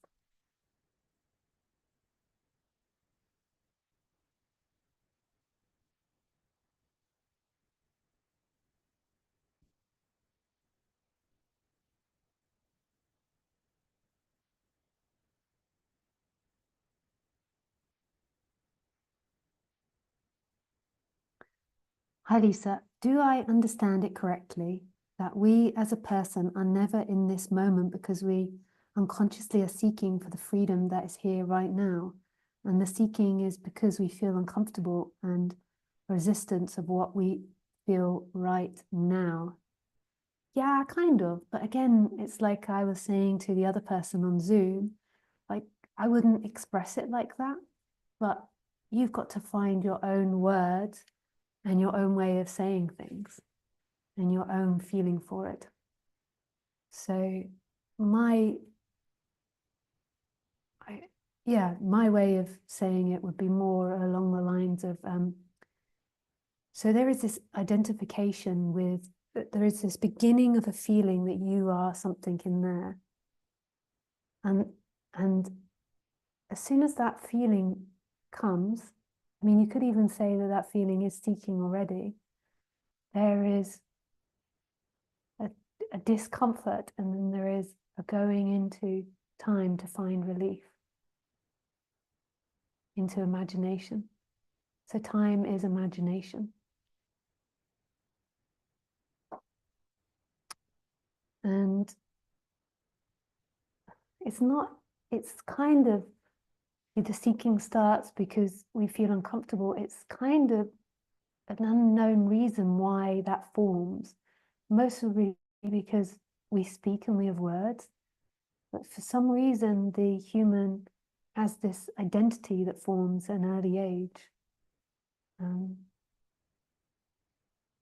Hi, Lisa. Do I understand it correctly that we as a person are never in this moment because we unconsciously are seeking for the freedom that is here right now? And the seeking is because we feel uncomfortable and resistance of what we feel right now. Yeah, kind of. But again, it's like I was saying to the other person on Zoom, like I wouldn't express it like that, but you've got to find your own words and your own way of saying things and your own feeling for it. So my way of saying it would be more along the lines of, so there is this identification with, there is this beginning of a feeling that you are something in there. And as soon as that feeling comes, I mean, you could even say that that feeling is seeking already. There is a discomfort, and then there is are going into time to find relief, into imagination. So time is imagination. And it's kind of, the seeking starts because we feel uncomfortable. It's kind of an unknown reason why that forms. Mostly because we speak and we have words. But for some reason, the human has this identity that forms at an early age.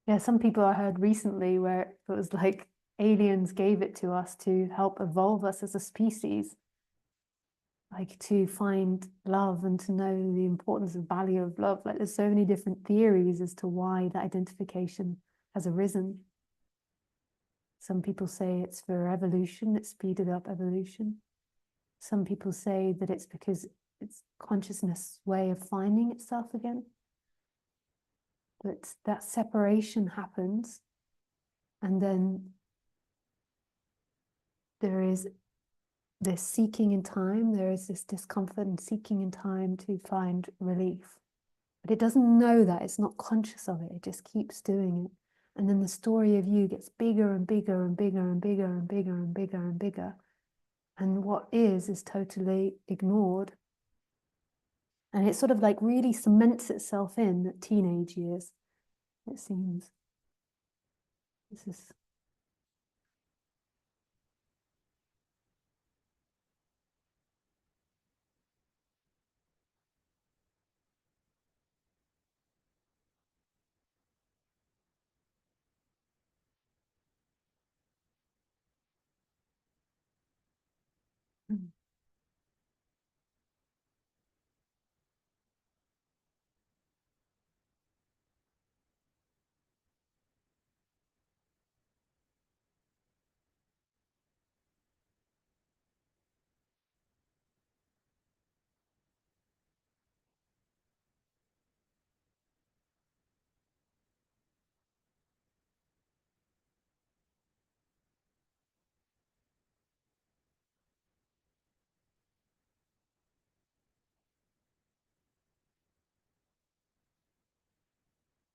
Yeah, some people I heard recently where it was like aliens gave it to us to help evolve us as a species, like to find love and to know the importance of value of love. Like there's so many different theories as to why that identification has arisen. Some people say it's for evolution, it speeded up evolution. Some people say that it's because it's consciousness' way of finding itself again. But that separation happens, and then there is this seeking in time, there is this discomfort and seeking in time to find relief. But it doesn't know that, it's not conscious of it, it just keeps doing it. And then the story of you gets bigger and bigger and bigger and bigger and bigger and bigger and bigger. And what is totally ignored. And it sort of like really cements itself in at teenage years, it seems. This is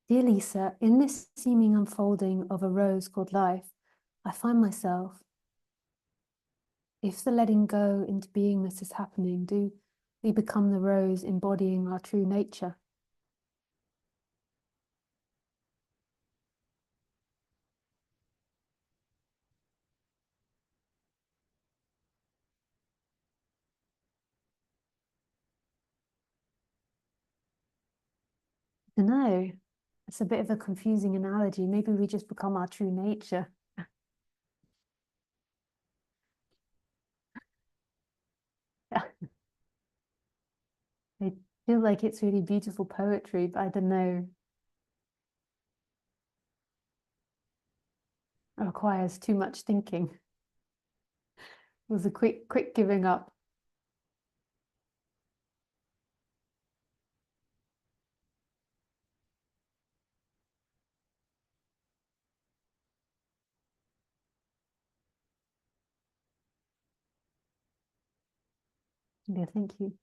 Dear Lisa, in this seeming unfolding of a rose called life, I find myself, if the letting go into beingness is happening, do we become the rose embodying our true nature? I don't know. It's a bit of a confusing analogy. Maybe we just become our true nature. I feel like it's really beautiful poetry, but I don't know. It requires too much thinking. It was a quick giving up. Yeah, thank you.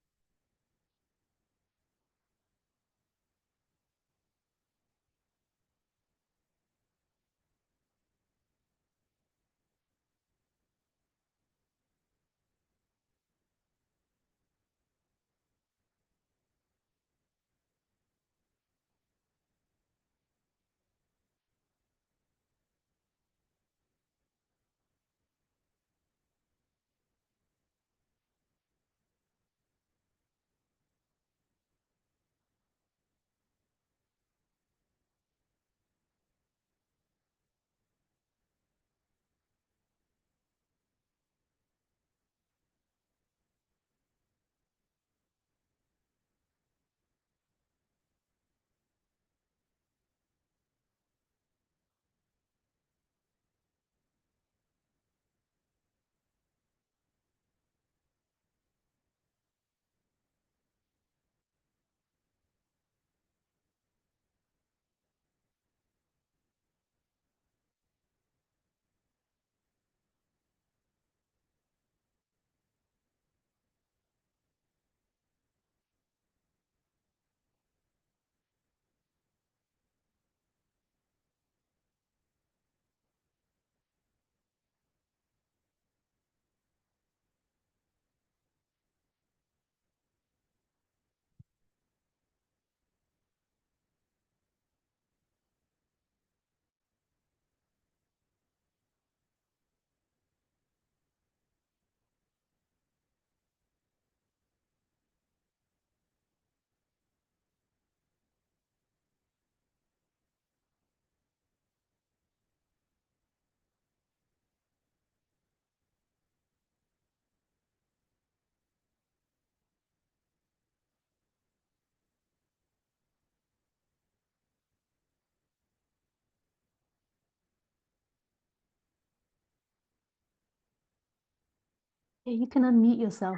Yeah, you can unmute yourself.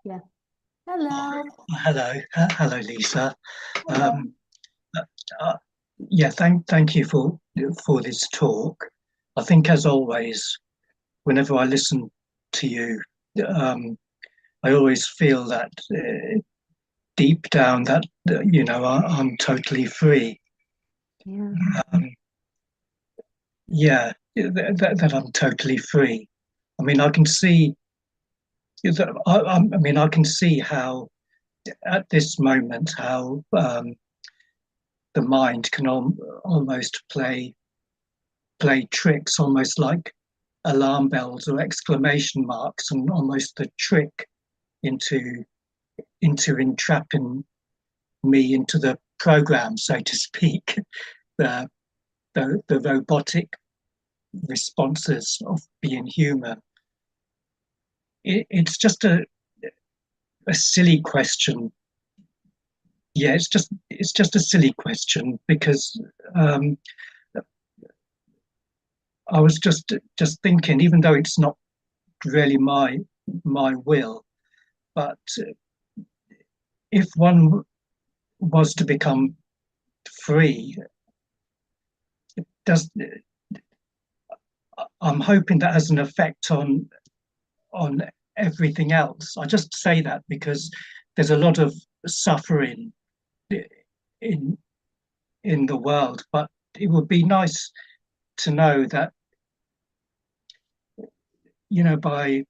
Yeah. Hello. Hello, Lisa. Hello. Uh, yeah, thank you for this talk. I think, as always, whenever I listen to you, I always feel that deep down that I'm totally free. Yeah. Yeah, that I'm totally free. I mean, I can see that. I mean, I can see how at this moment how the mind can almost play tricks, almost like alarm bells or exclamation marks, and almost the trick into entrapping me into the program, so to speak, the the robotic responses of being human. It's just a silly question. Yeah, it's just a silly question because I was just thinking, even though it's not really my will, but if one was to become free, does I'm hoping that has an effect on everything else. I just say that because there's a lot of suffering in in the world, but it would be nice to know that, by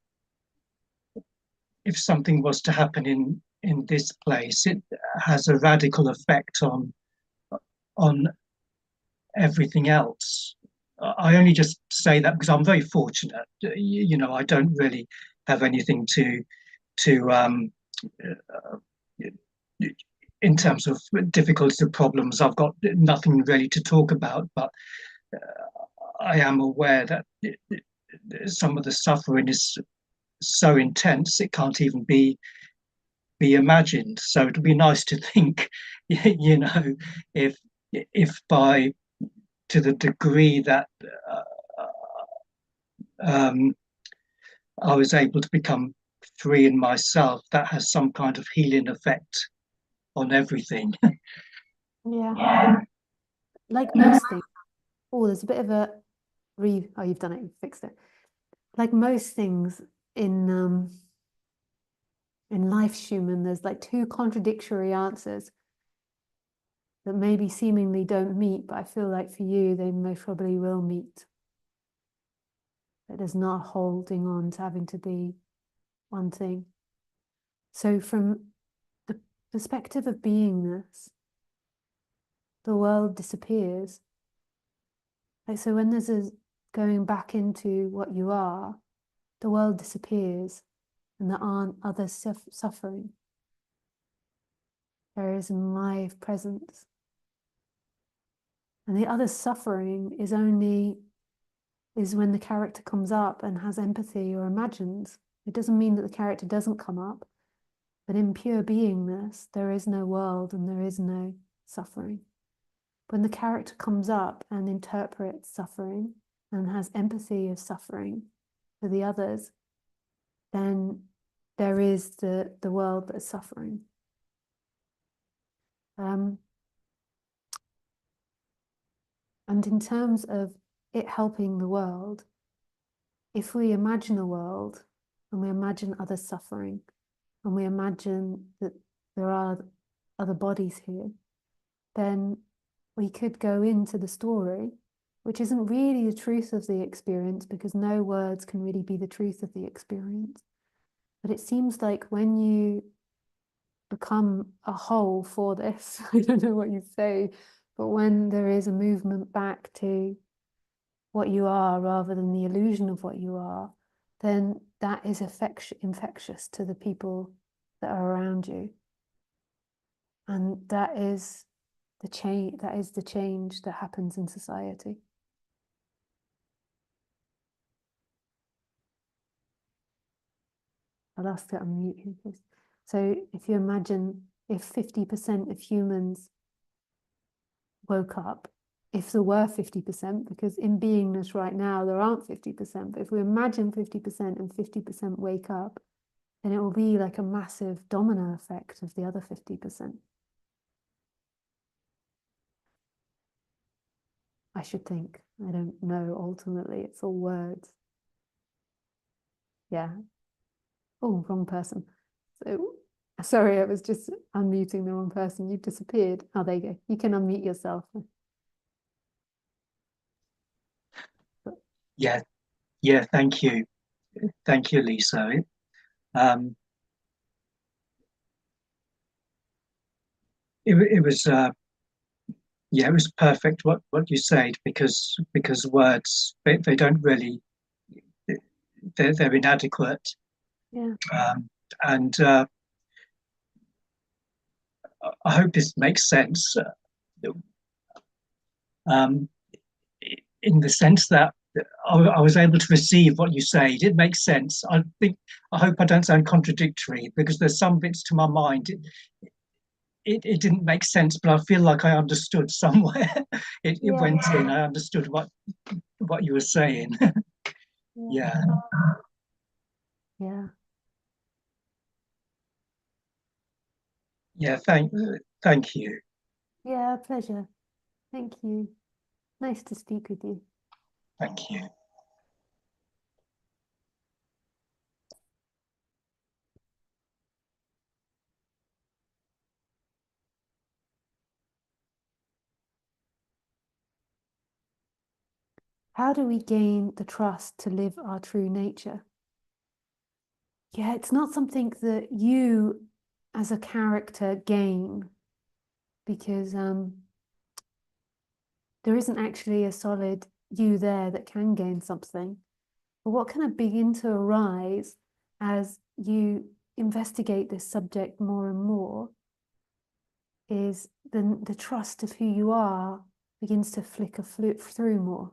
if something was to happen in this place, it has a radical effect on everything else. I only just say that because I'm very fortunate. I don't really have anything to in terms of difficulties or problems. I've got nothing really to talk about, but I am aware that some of the suffering is so intense it can't even be imagined. So it'd be nice to think, if by to the degree that I was able to become free in myself, that has some kind of healing effect on everything. Yeah. Like most things. Oh, there's a bit of a oh, you've done it, you've fixed it. Like most things in life, Schumann, there's like two contradictory answers that maybe seemingly don't meet, but I feel like for you, they most probably will meet. That there's not holding on to having to be one thing. So from the perspective of beingness, the world disappears. Like, so when there's a going back into what you are, the world disappears and there aren't other suffering. There is live presence. And the other suffering is when the character comes up and has empathy or imagines. It doesn't mean that the character doesn't come up, but in pure beingness, there is no world and there is no suffering. When the character comes up and interprets suffering and has empathy of suffering for the others, then there is the world that is suffering. And in terms of it helping the world, if we imagine a world and we imagine others suffering and we imagine that there are other bodies here, then we could go into the story, which isn't really the truth of the experience because no words can really be the truth of the experience. But it seems like when you become a whole for this, I don't know what you say, but when there is a movement back to what you are rather than the illusion of what you are, then that is infectious to the people that are around you. And that is the change that happens in society. I'll ask to unmute you, please. So if you imagine if 50% of humans woke up if there were 50%, because in beingness right now, there aren't 50%. But if we imagine 50% and 50% wake up, then it will be like a massive domino effect of the other 50%. I should think. I don't know, ultimately. It's all words. Yeah. Oh, wrong person. So, sorry, I was just unmuting the wrong person. You've disappeared. Oh, there you go. You can unmute yourself. Yeah, thank you. Thank you, Lisa. It was it was perfect what you said, because words, they don't really, they're inadequate. Yeah. And I hope this makes sense. Um, in the sense that I was able to receive what you say. It makes sense. I hope I don't sound contradictory, because there's some bits to my mind. It didn't make sense, but I feel like I understood somewhere. It Yeah. went in. I understood what you were saying. Yeah. Yeah. Yeah. Thank you. Yeah, pleasure. Thank you. Nice to speak with you. Thank you. How do we gain the trust to live our true nature? Yeah, it's not something that you as a character gain, because there isn't actually a solid you there that can gain something. But what can begin to arise as you investigate this subject more and more is the trust of who you are begins to flicker through more.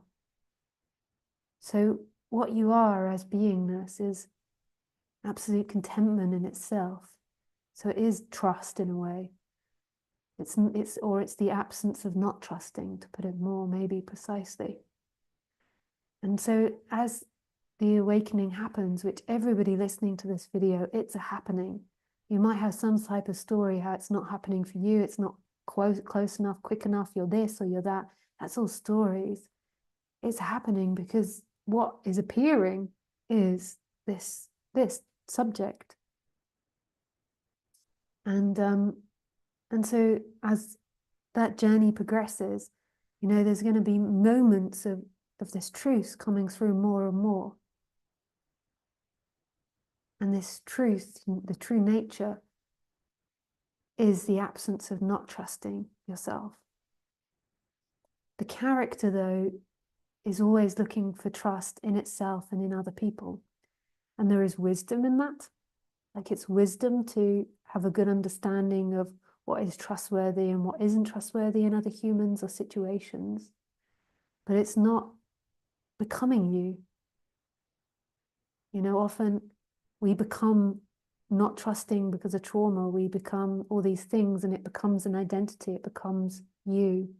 So what you are as beingness is absolute contentment in itself. So it is trust in a way. It's the absence of not trusting, to put it more maybe precisely. And so as the awakening happens, which everybody listening to this video, it's a happening. You might have some type of story how it's not happening for you, it's not close enough, quick enough, you're this or you're that. That's all stories. It's happening because what is appearing is this subject. And so as that journey progresses, there's going to be moments of this truth coming through more and more. And this truth, the true nature, is the absence of not trusting yourself. The character, though, is always looking for trust in itself and in other people. And there is wisdom in that. Like, it's wisdom to have a good understanding of what is trustworthy and what isn't trustworthy in other humans or situations. But it's not becoming you. Often we become not trusting because of trauma. We become all these things and it becomes an identity. It becomes you.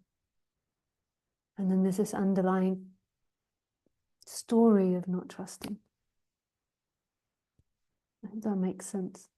And then there's this underlying story of not trusting. I hope that makes sense.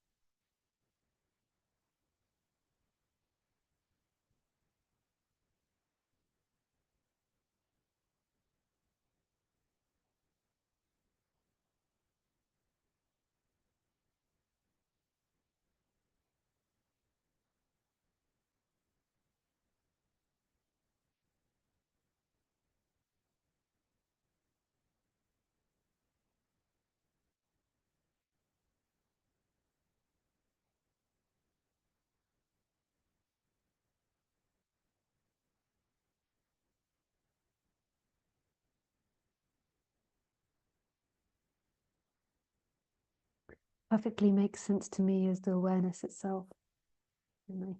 Perfectly makes sense to me as the awareness itself. Nice.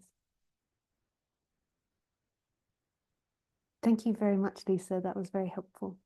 Thank you very much, Lisa. That was very helpful.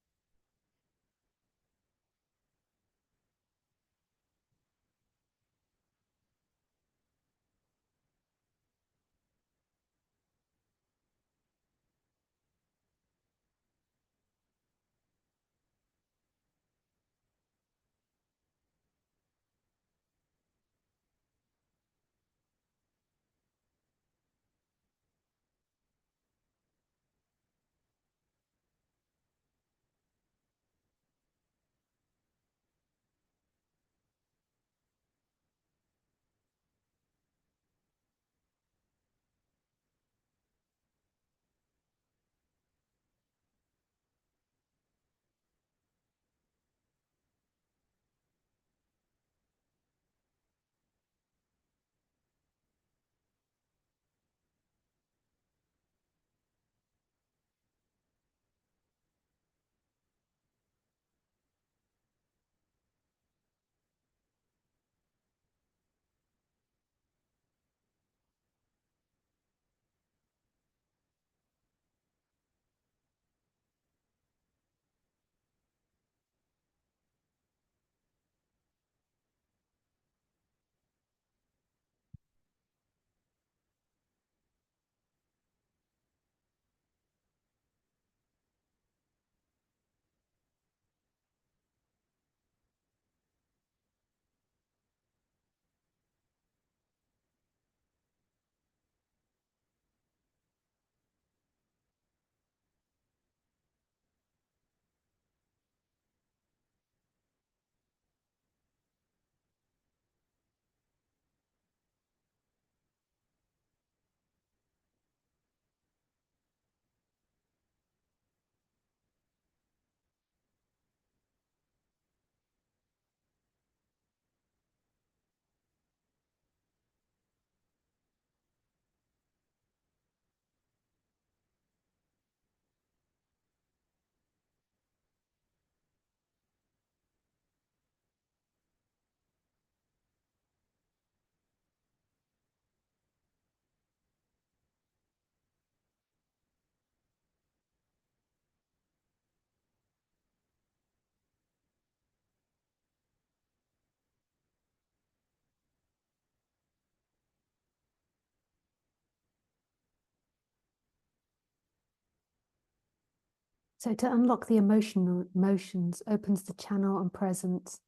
So to unlock the emotions opens the channel and presence,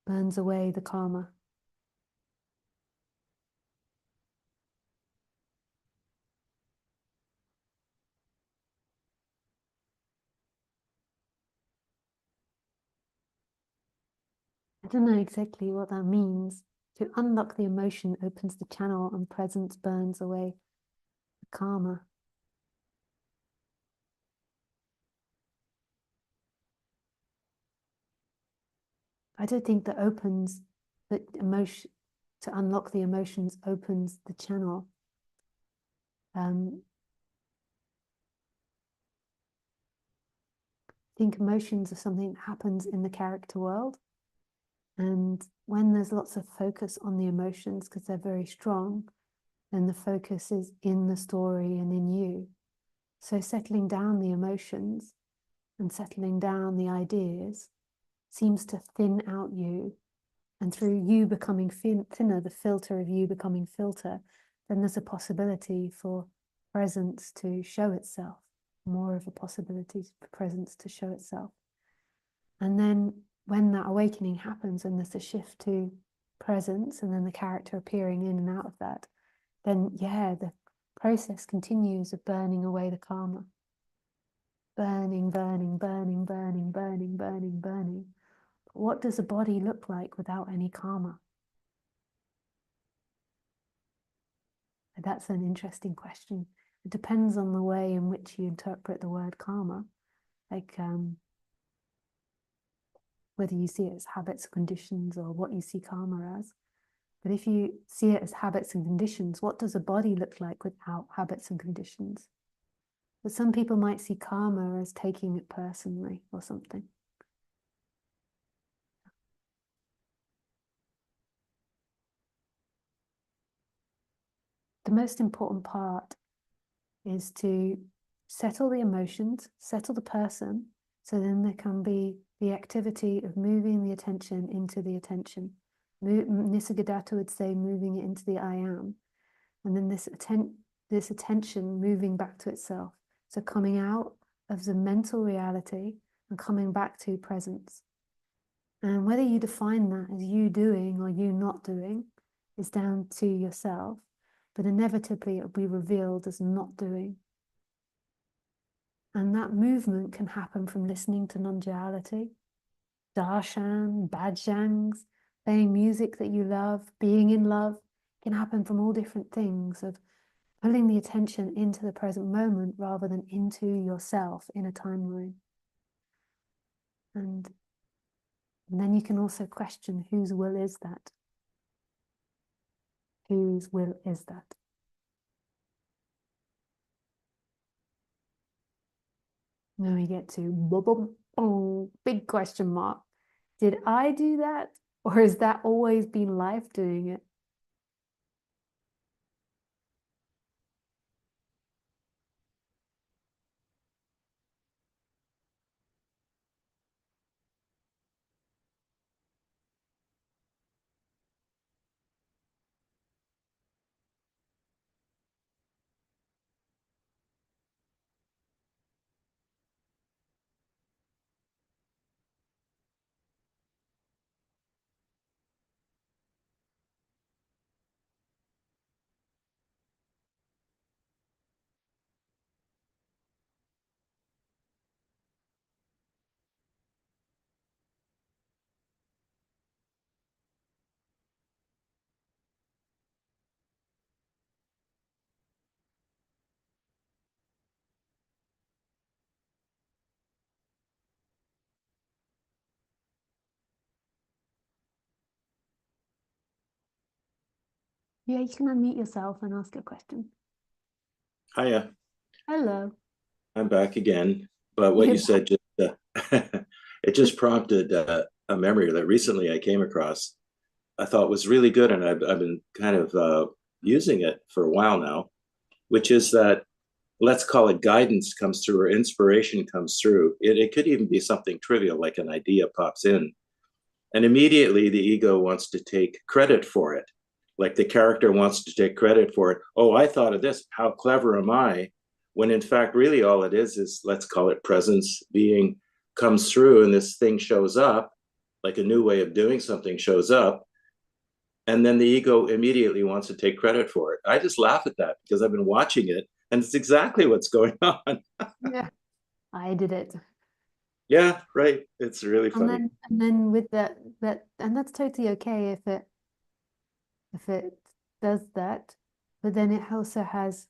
burns away the karma. I don't know exactly what that means. To unlock the emotion opens the channel and presence burns away the karma. I don't think that opens the emotion, to unlock the emotions opens the channel. I think emotions are something that happens in the character world. And when there's lots of focus on the emotions, because they're very strong, then the focus is in the story and in you. So settling down the emotions and settling down the ideas seems to thin out you. And through you becoming thinner, the filter of you becoming filter, then there's a possibility for presence to show itself, more of a possibility for presence to show itself. And then when that awakening happens and there's a shift to presence and then the character appearing in and out of that, then yeah, the process continues of burning away the karma. Burning, burning, burning, burning, burning, burning, burning. But what does a body look like without any karma? That's an interesting question. It depends on the way in which you interpret the word karma. Like whether you see it as habits, conditions, or what you see karma as. But if you see it as habits and conditions, what does a body look like without habits and conditions? But some people might see karma as taking it personally or something. The most important part is to settle the emotions, settle the person, so then there can be the activity of moving the attention into the attention. Nisargadatta would say moving it into the I am. And then this attention moving back to itself. So coming out of the mental reality and coming back to presence. And whether you define that as you doing or you not doing is down to yourself, but inevitably it will be revealed as not doing. And that movement can happen from listening to non-duality, darshan, bhajangs, playing music that you love, being in love. It can happen from all different things of pulling the attention into the present moment rather than into yourself in a timeline. And then you can also question whose will is that? Whose will is that? Then we get to big question mark. Did I do that? Or has that always been life doing it? Yeah, you can unmute yourself and ask a question. Hiya, Hello. I'm back again. But what You're you said just it just prompted a memory that recently I came across. I thought was really good, and I've been kind of using it for a while now, which is that let's call it guidance comes through or inspiration comes through. It could even be something trivial, like an idea pops in, and immediately the ego wants to take credit for it. Like the character wants to take credit for it. Oh, I thought of this. How clever am I? when in fact, really all it is, let's call it presence, being comes through, and this thing shows up, like a new way of doing something shows up, and then the ego immediately wants to take credit for it. I just laugh at that because I've been watching it, and it's exactly what's going on. Yeah, I did it. Yeah, right. It's really funny. And then with that and that's totally okay if it does that, but then it also has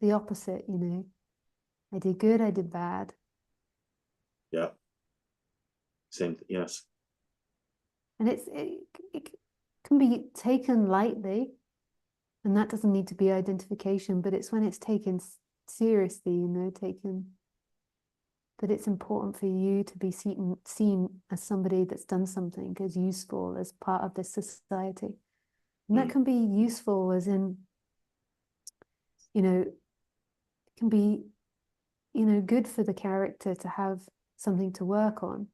the opposite, you know. I did good, I did bad. Yeah. Same. Yes. And it can be taken lightly, and that doesn't need to be identification, but it's when it's taken seriously, you know, that it's important for you to be seen as somebody that's done something, as useful, as part of this society. And that can be useful as in, you know, it can be, you know, good for the character to have something to work on,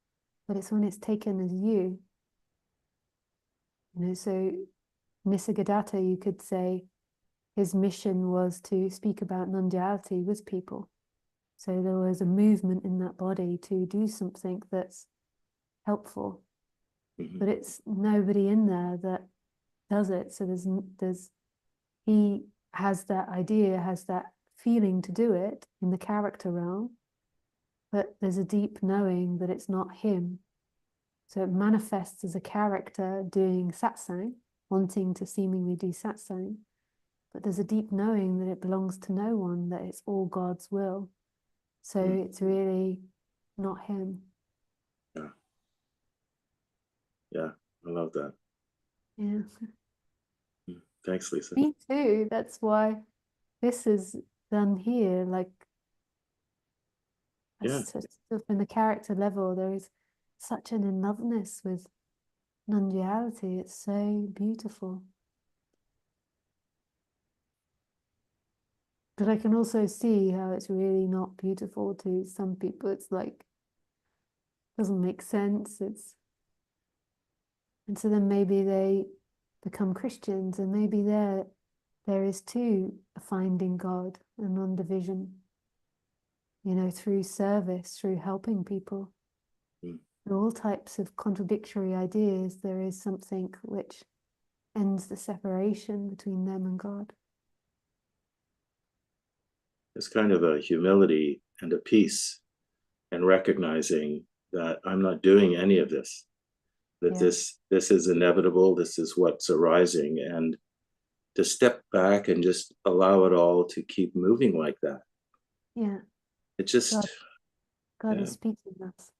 but it's when it's taken as you. You know, so Nisargadatta, you could say, his mission was to speak about non-duality with people. So there was a movement in that body to do something that's helpful, but it's nobody in there that does it. So he has that idea, has that feeling to do it in the character realm, but there's a deep knowing that it's not him. So it manifests as a character doing satsang, wanting to seemingly do satsang, but there's a deep knowing that it belongs to no one, that it's all God's will. So it's really not him. Yeah. Yeah, I love that. Yeah. Thanks, Lisa. Me too. That's why this is done here. Like, Yeah. in the character level, there is such an in loveness with non-duality. It's so beautiful. But I can also see how it's really not beautiful to some people. It's like, doesn't make sense. And so then maybe they become Christians, and maybe there is too a finding God, a non-division, you know, through service, through helping people. Through all types of contradictory ideas, there is something which ends the separation between them and God. It's kind of a humility and a peace, and recognizing that I'm not doing any of this, that this is inevitable, this is what's arising, and to step back and just allow it all to keep moving like that. Yeah. It just God is speaking us.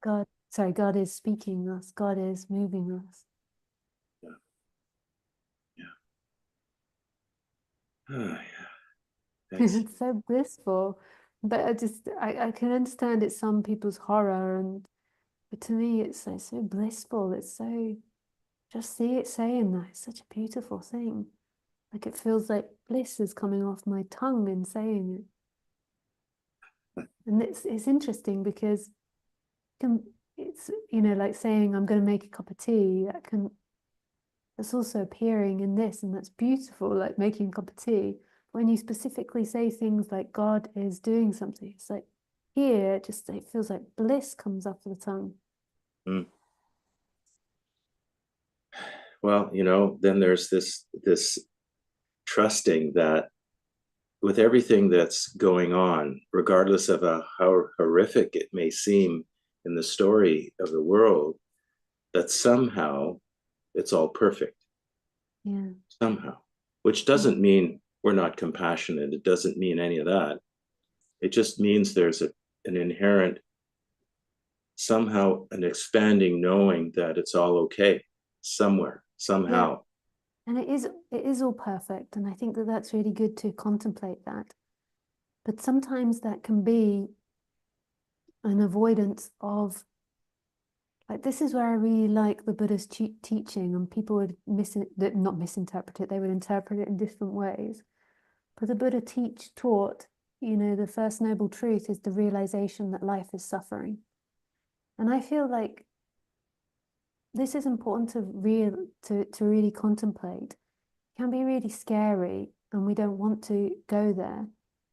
God is speaking us. God is moving us. Yeah. Thanks. It's so blissful. But I can understand it's some people's horror, but to me it's so blissful. It's so, just see it saying that. It's such a beautiful thing. Like it feels like bliss is coming off my tongue in saying it. And it's interesting because it's, you know, like saying I'm going to make a cup of tea, that's also appearing in this, and that's beautiful, like making a cup of tea. When you specifically say things like God is doing something, it's like here, it feels like bliss comes off the tongue. Well, you know, then there's this trusting that with everything that's going on, regardless of how horrific it may seem in the story of the world, that somehow it's all perfect. Yeah. Somehow, which doesn't mean we're not compassionate. It doesn't mean any of that. It just means there's an inherent, somehow an expanding knowing that it's all okay somewhere, somehow. Yeah. And it is all perfect. And I think that that's really good to contemplate that. But sometimes that can be an avoidance of, like, this is where I really like the Buddha's teaching, and people would not misinterpret it, they would interpret it in different ways. But the Buddha taught, you know, the first noble truth is the realization that life is suffering. And I feel like this is important to really contemplate. It can be really scary, and we don't want to go there.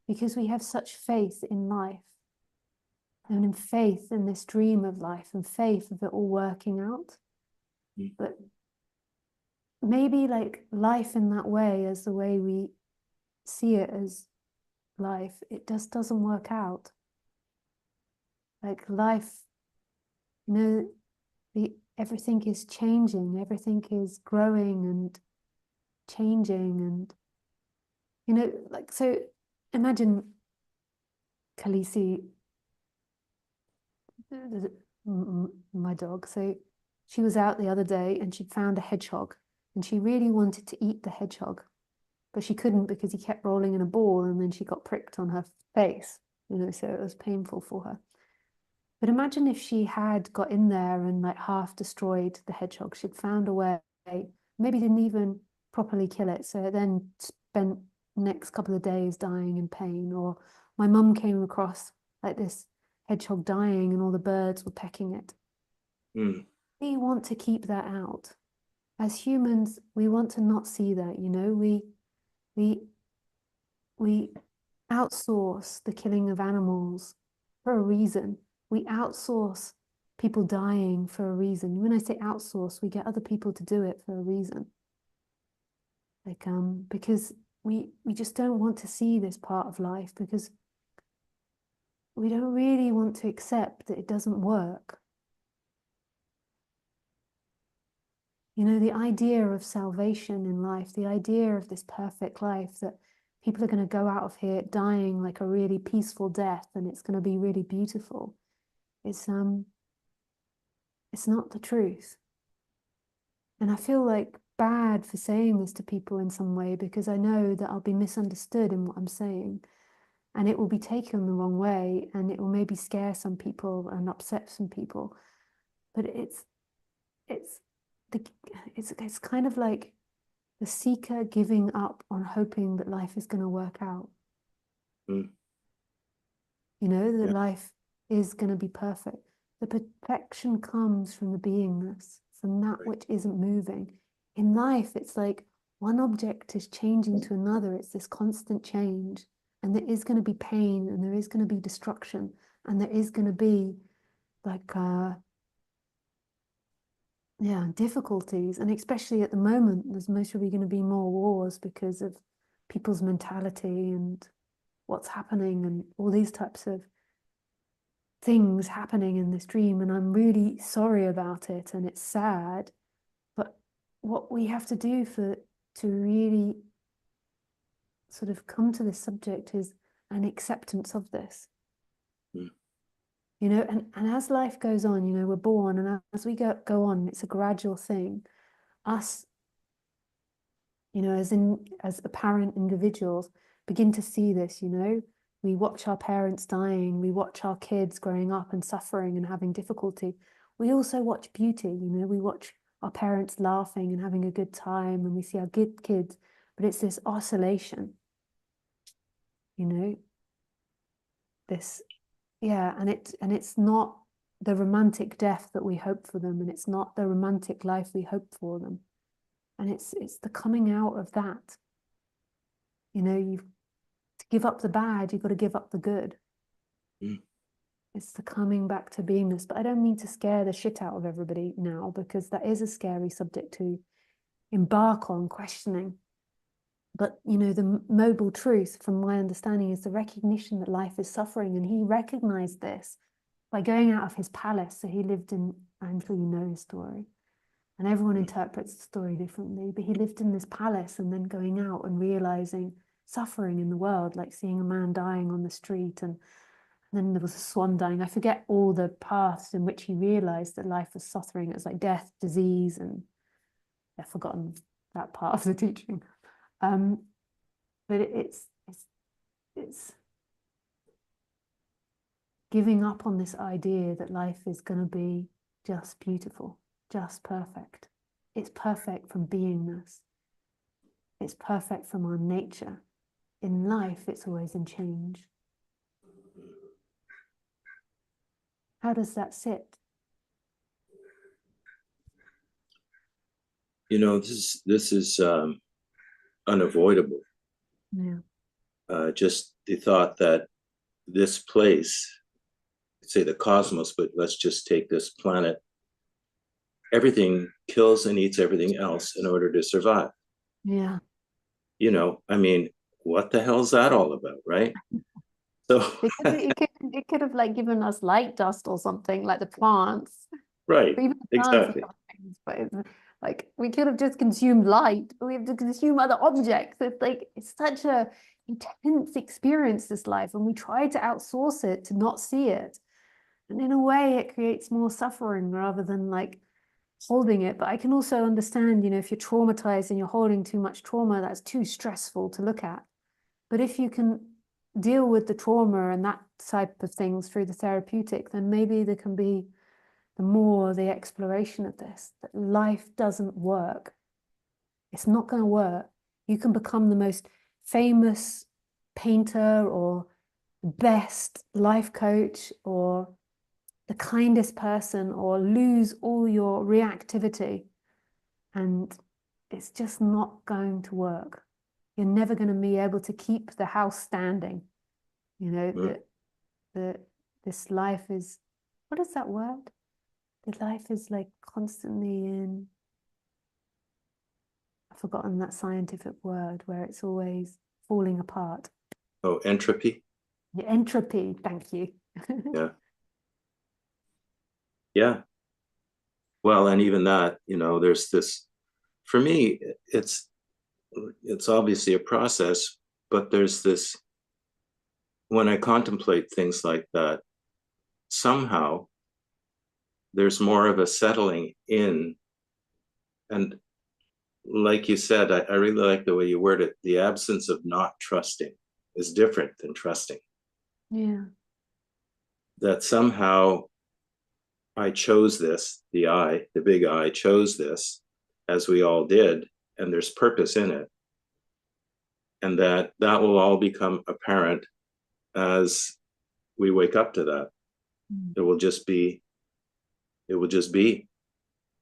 because we have such faith in life and in faith in this dream of life and faith of it all working out. But maybe like life in that way, as the way we see it as life, it just doesn't work out. Like life, everything is changing, everything is growing and changing, and like, so imagine Khaleesi, my dog. So she was out the other day and she'd found a hedgehog and she really wanted to eat the hedgehog, but she couldn't because he kept rolling in a ball, and then she got pricked on her face, so it was painful for her. But imagine if she had got in there and like half destroyed the hedgehog. She'd found a way, maybe didn't even properly kill it, so it then spent the next couple of days dying in pain. Or my mum came across like this hedgehog dying and all the birds were pecking it. We want to keep that out. As humans, we want to not see that, we outsource the killing of animals for a reason. We outsource people dying for a reason. When I say outsource, we get other people to do it for a reason. Like, because we just don't want to see this part of life, because we don't really want to accept that it doesn't work. The idea of salvation in life, the idea of this perfect life, that people are going to go out of here dying like a really peaceful death and it's going to be really beautiful. It's not the truth. And I feel like bad for saying this to people in some way, because I know that I'll be misunderstood in what I'm saying, and it will be taken the wrong way, and it will maybe scare some people and upset some people. But it's kind of like the seeker giving up on hoping that life is going to work out. That life is going to be perfect. The perfection comes from the beingness, from that which isn't moving. In life, it's like one object is changing to another. It's this constant change. And there is going to be pain, and there is going to be destruction, and there is going to be like, difficulties. And especially at the moment, there's most probably going to be more wars because of people's mentality and what's happening and all these types of things happening in this dream. And I'm really sorry about it, and it's sad. But what we have to do to really sort of come to this subject is an acceptance of this. And as life goes on, we're born, and as we go on, it's a gradual thing. Us, as apparent individuals, begin to see this. We watch our parents dying, we watch our kids growing up and suffering and having difficulty. We also watch beauty. We watch our parents laughing and having a good time, and we see our good kids. But it's this oscillation. This. Yeah, and it's not the romantic death that we hope for them, and it's not the romantic life we hope for them. And it's the coming out of that. You've to give up the bad, you've got to give up the good. It's the coming back to beingness. But I don't mean to scare the shit out of everybody now, because that is a scary subject to embark on questioning. But, the mobile truth, from my understanding, is the recognition that life is suffering. And he recognized this by going out of his palace. So he lived in, I'm sure you know his story, and everyone interprets the story differently. But he lived in this palace and then going out and realizing suffering in the world, like seeing a man dying on the street. And then there was a swan dying. I forget all the paths in which he realized that life was suffering. It was like death, disease, and I've forgotten that part of the teaching. But it's giving up on this idea that life is going to be just beautiful, just perfect. It's perfect from beingness. It's perfect from our nature. In life, it's always in change. How does that sit? This is unavoidable. Yeah. just the thought that this place, say the cosmos, but let's just take this planet, everything kills and eats everything else in order to survive. Yeah. You know, I mean, what the hell's that all about, right? So It could have like given us light dust or something like the plants. right, But even the plants exactly. have things, but it's like we could have just consumed light, but we have to consume other objects. It's like it's such a intense experience, this life, and we try to outsource it to not see it. And in a way, it creates more suffering rather than like holding it. But I can also understand, you know, if you're traumatized and you're holding too much trauma, that's too stressful to look at. But if you can deal with the trauma and that type of things through the therapeutic, then maybe there can be the exploration of this, that life doesn't work. It's not going to work. You can become the most famous painter or best life coach or the kindest person or lose all your reactivity, and it's just not going to work. You're never going to be able to keep the house standing. You know, this life is, what is that word? The life is like constantly in, I've forgotten that scientific word where it's always falling apart. Oh, entropy. Yeah, entropy, thank you. Yeah. Yeah. Well, and even that, you know, there's this, for me, it's obviously a process, but there's this, when I contemplate things like that, somehow there's more of a settling in. And like you said, I really like the way you word it. The absence of not trusting is different than trusting. Yeah. That somehow I chose this, the big I chose this, as we all did, and there's purpose in it. And that will all become apparent as we wake up to that. It will just be,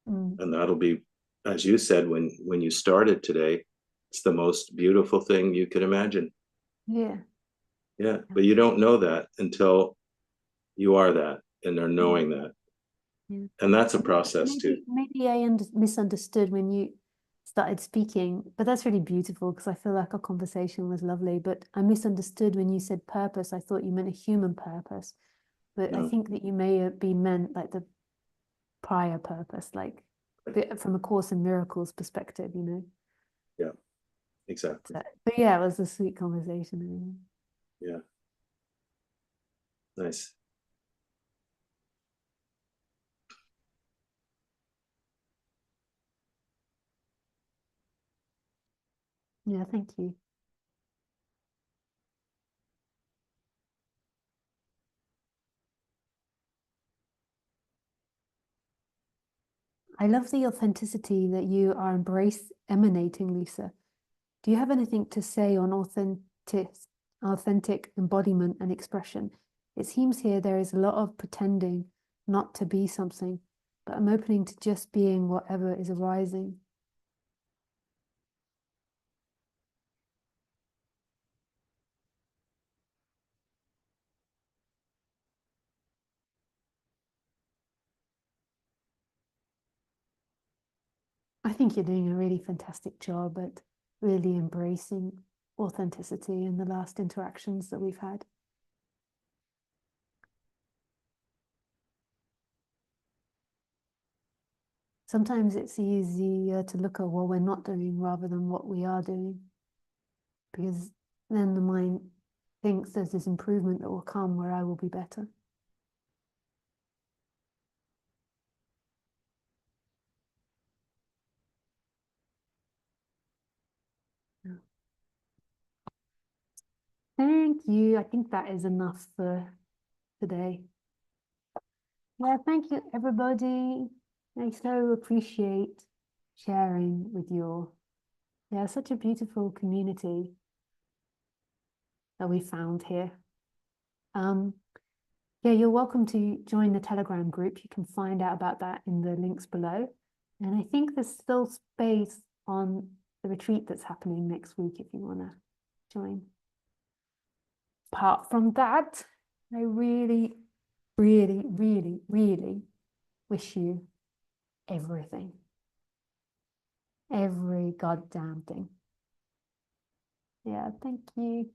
and that'll be, as you said, when you started today, it's the most beautiful thing you could imagine. Yeah. Yeah, but you don't know that until you are that and are knowing that. Yeah. And that's a process too. Maybe I misunderstood when you started speaking, but that's really beautiful because I feel like our conversation was lovely. But I misunderstood when you said purpose. I thought you meant a human purpose, but I No. think that you may be meant like the prior purpose, like from a Course in Miracles perspective, you know. Yeah, exactly. So, but yeah, it was a sweet conversation. Yeah. Nice. Yeah, thank you. I love the authenticity that you are emanating, Lisa. Do you have anything to say on authentic embodiment and expression? It seems here there is a lot of pretending not to be something, but I'm opening to just being whatever is arising. I think you're doing a really fantastic job at really embracing authenticity in the last interactions that we've had. Sometimes it's easier to look at what we're not doing rather than what we are doing, because then the mind thinks there's this improvement that will come where I will be better. Thank you. I think that is enough for today. Yeah, thank you, everybody. I so appreciate sharing with you. Yeah, such a beautiful community that we found here. Yeah, you're welcome to join the Telegram group. You can find out about that in the links below. And I think there's still space on the retreat that's happening next week if you want to join. apart from that, I really, really, really, really wish you everything. Every goddamn thing. Yeah, thank you.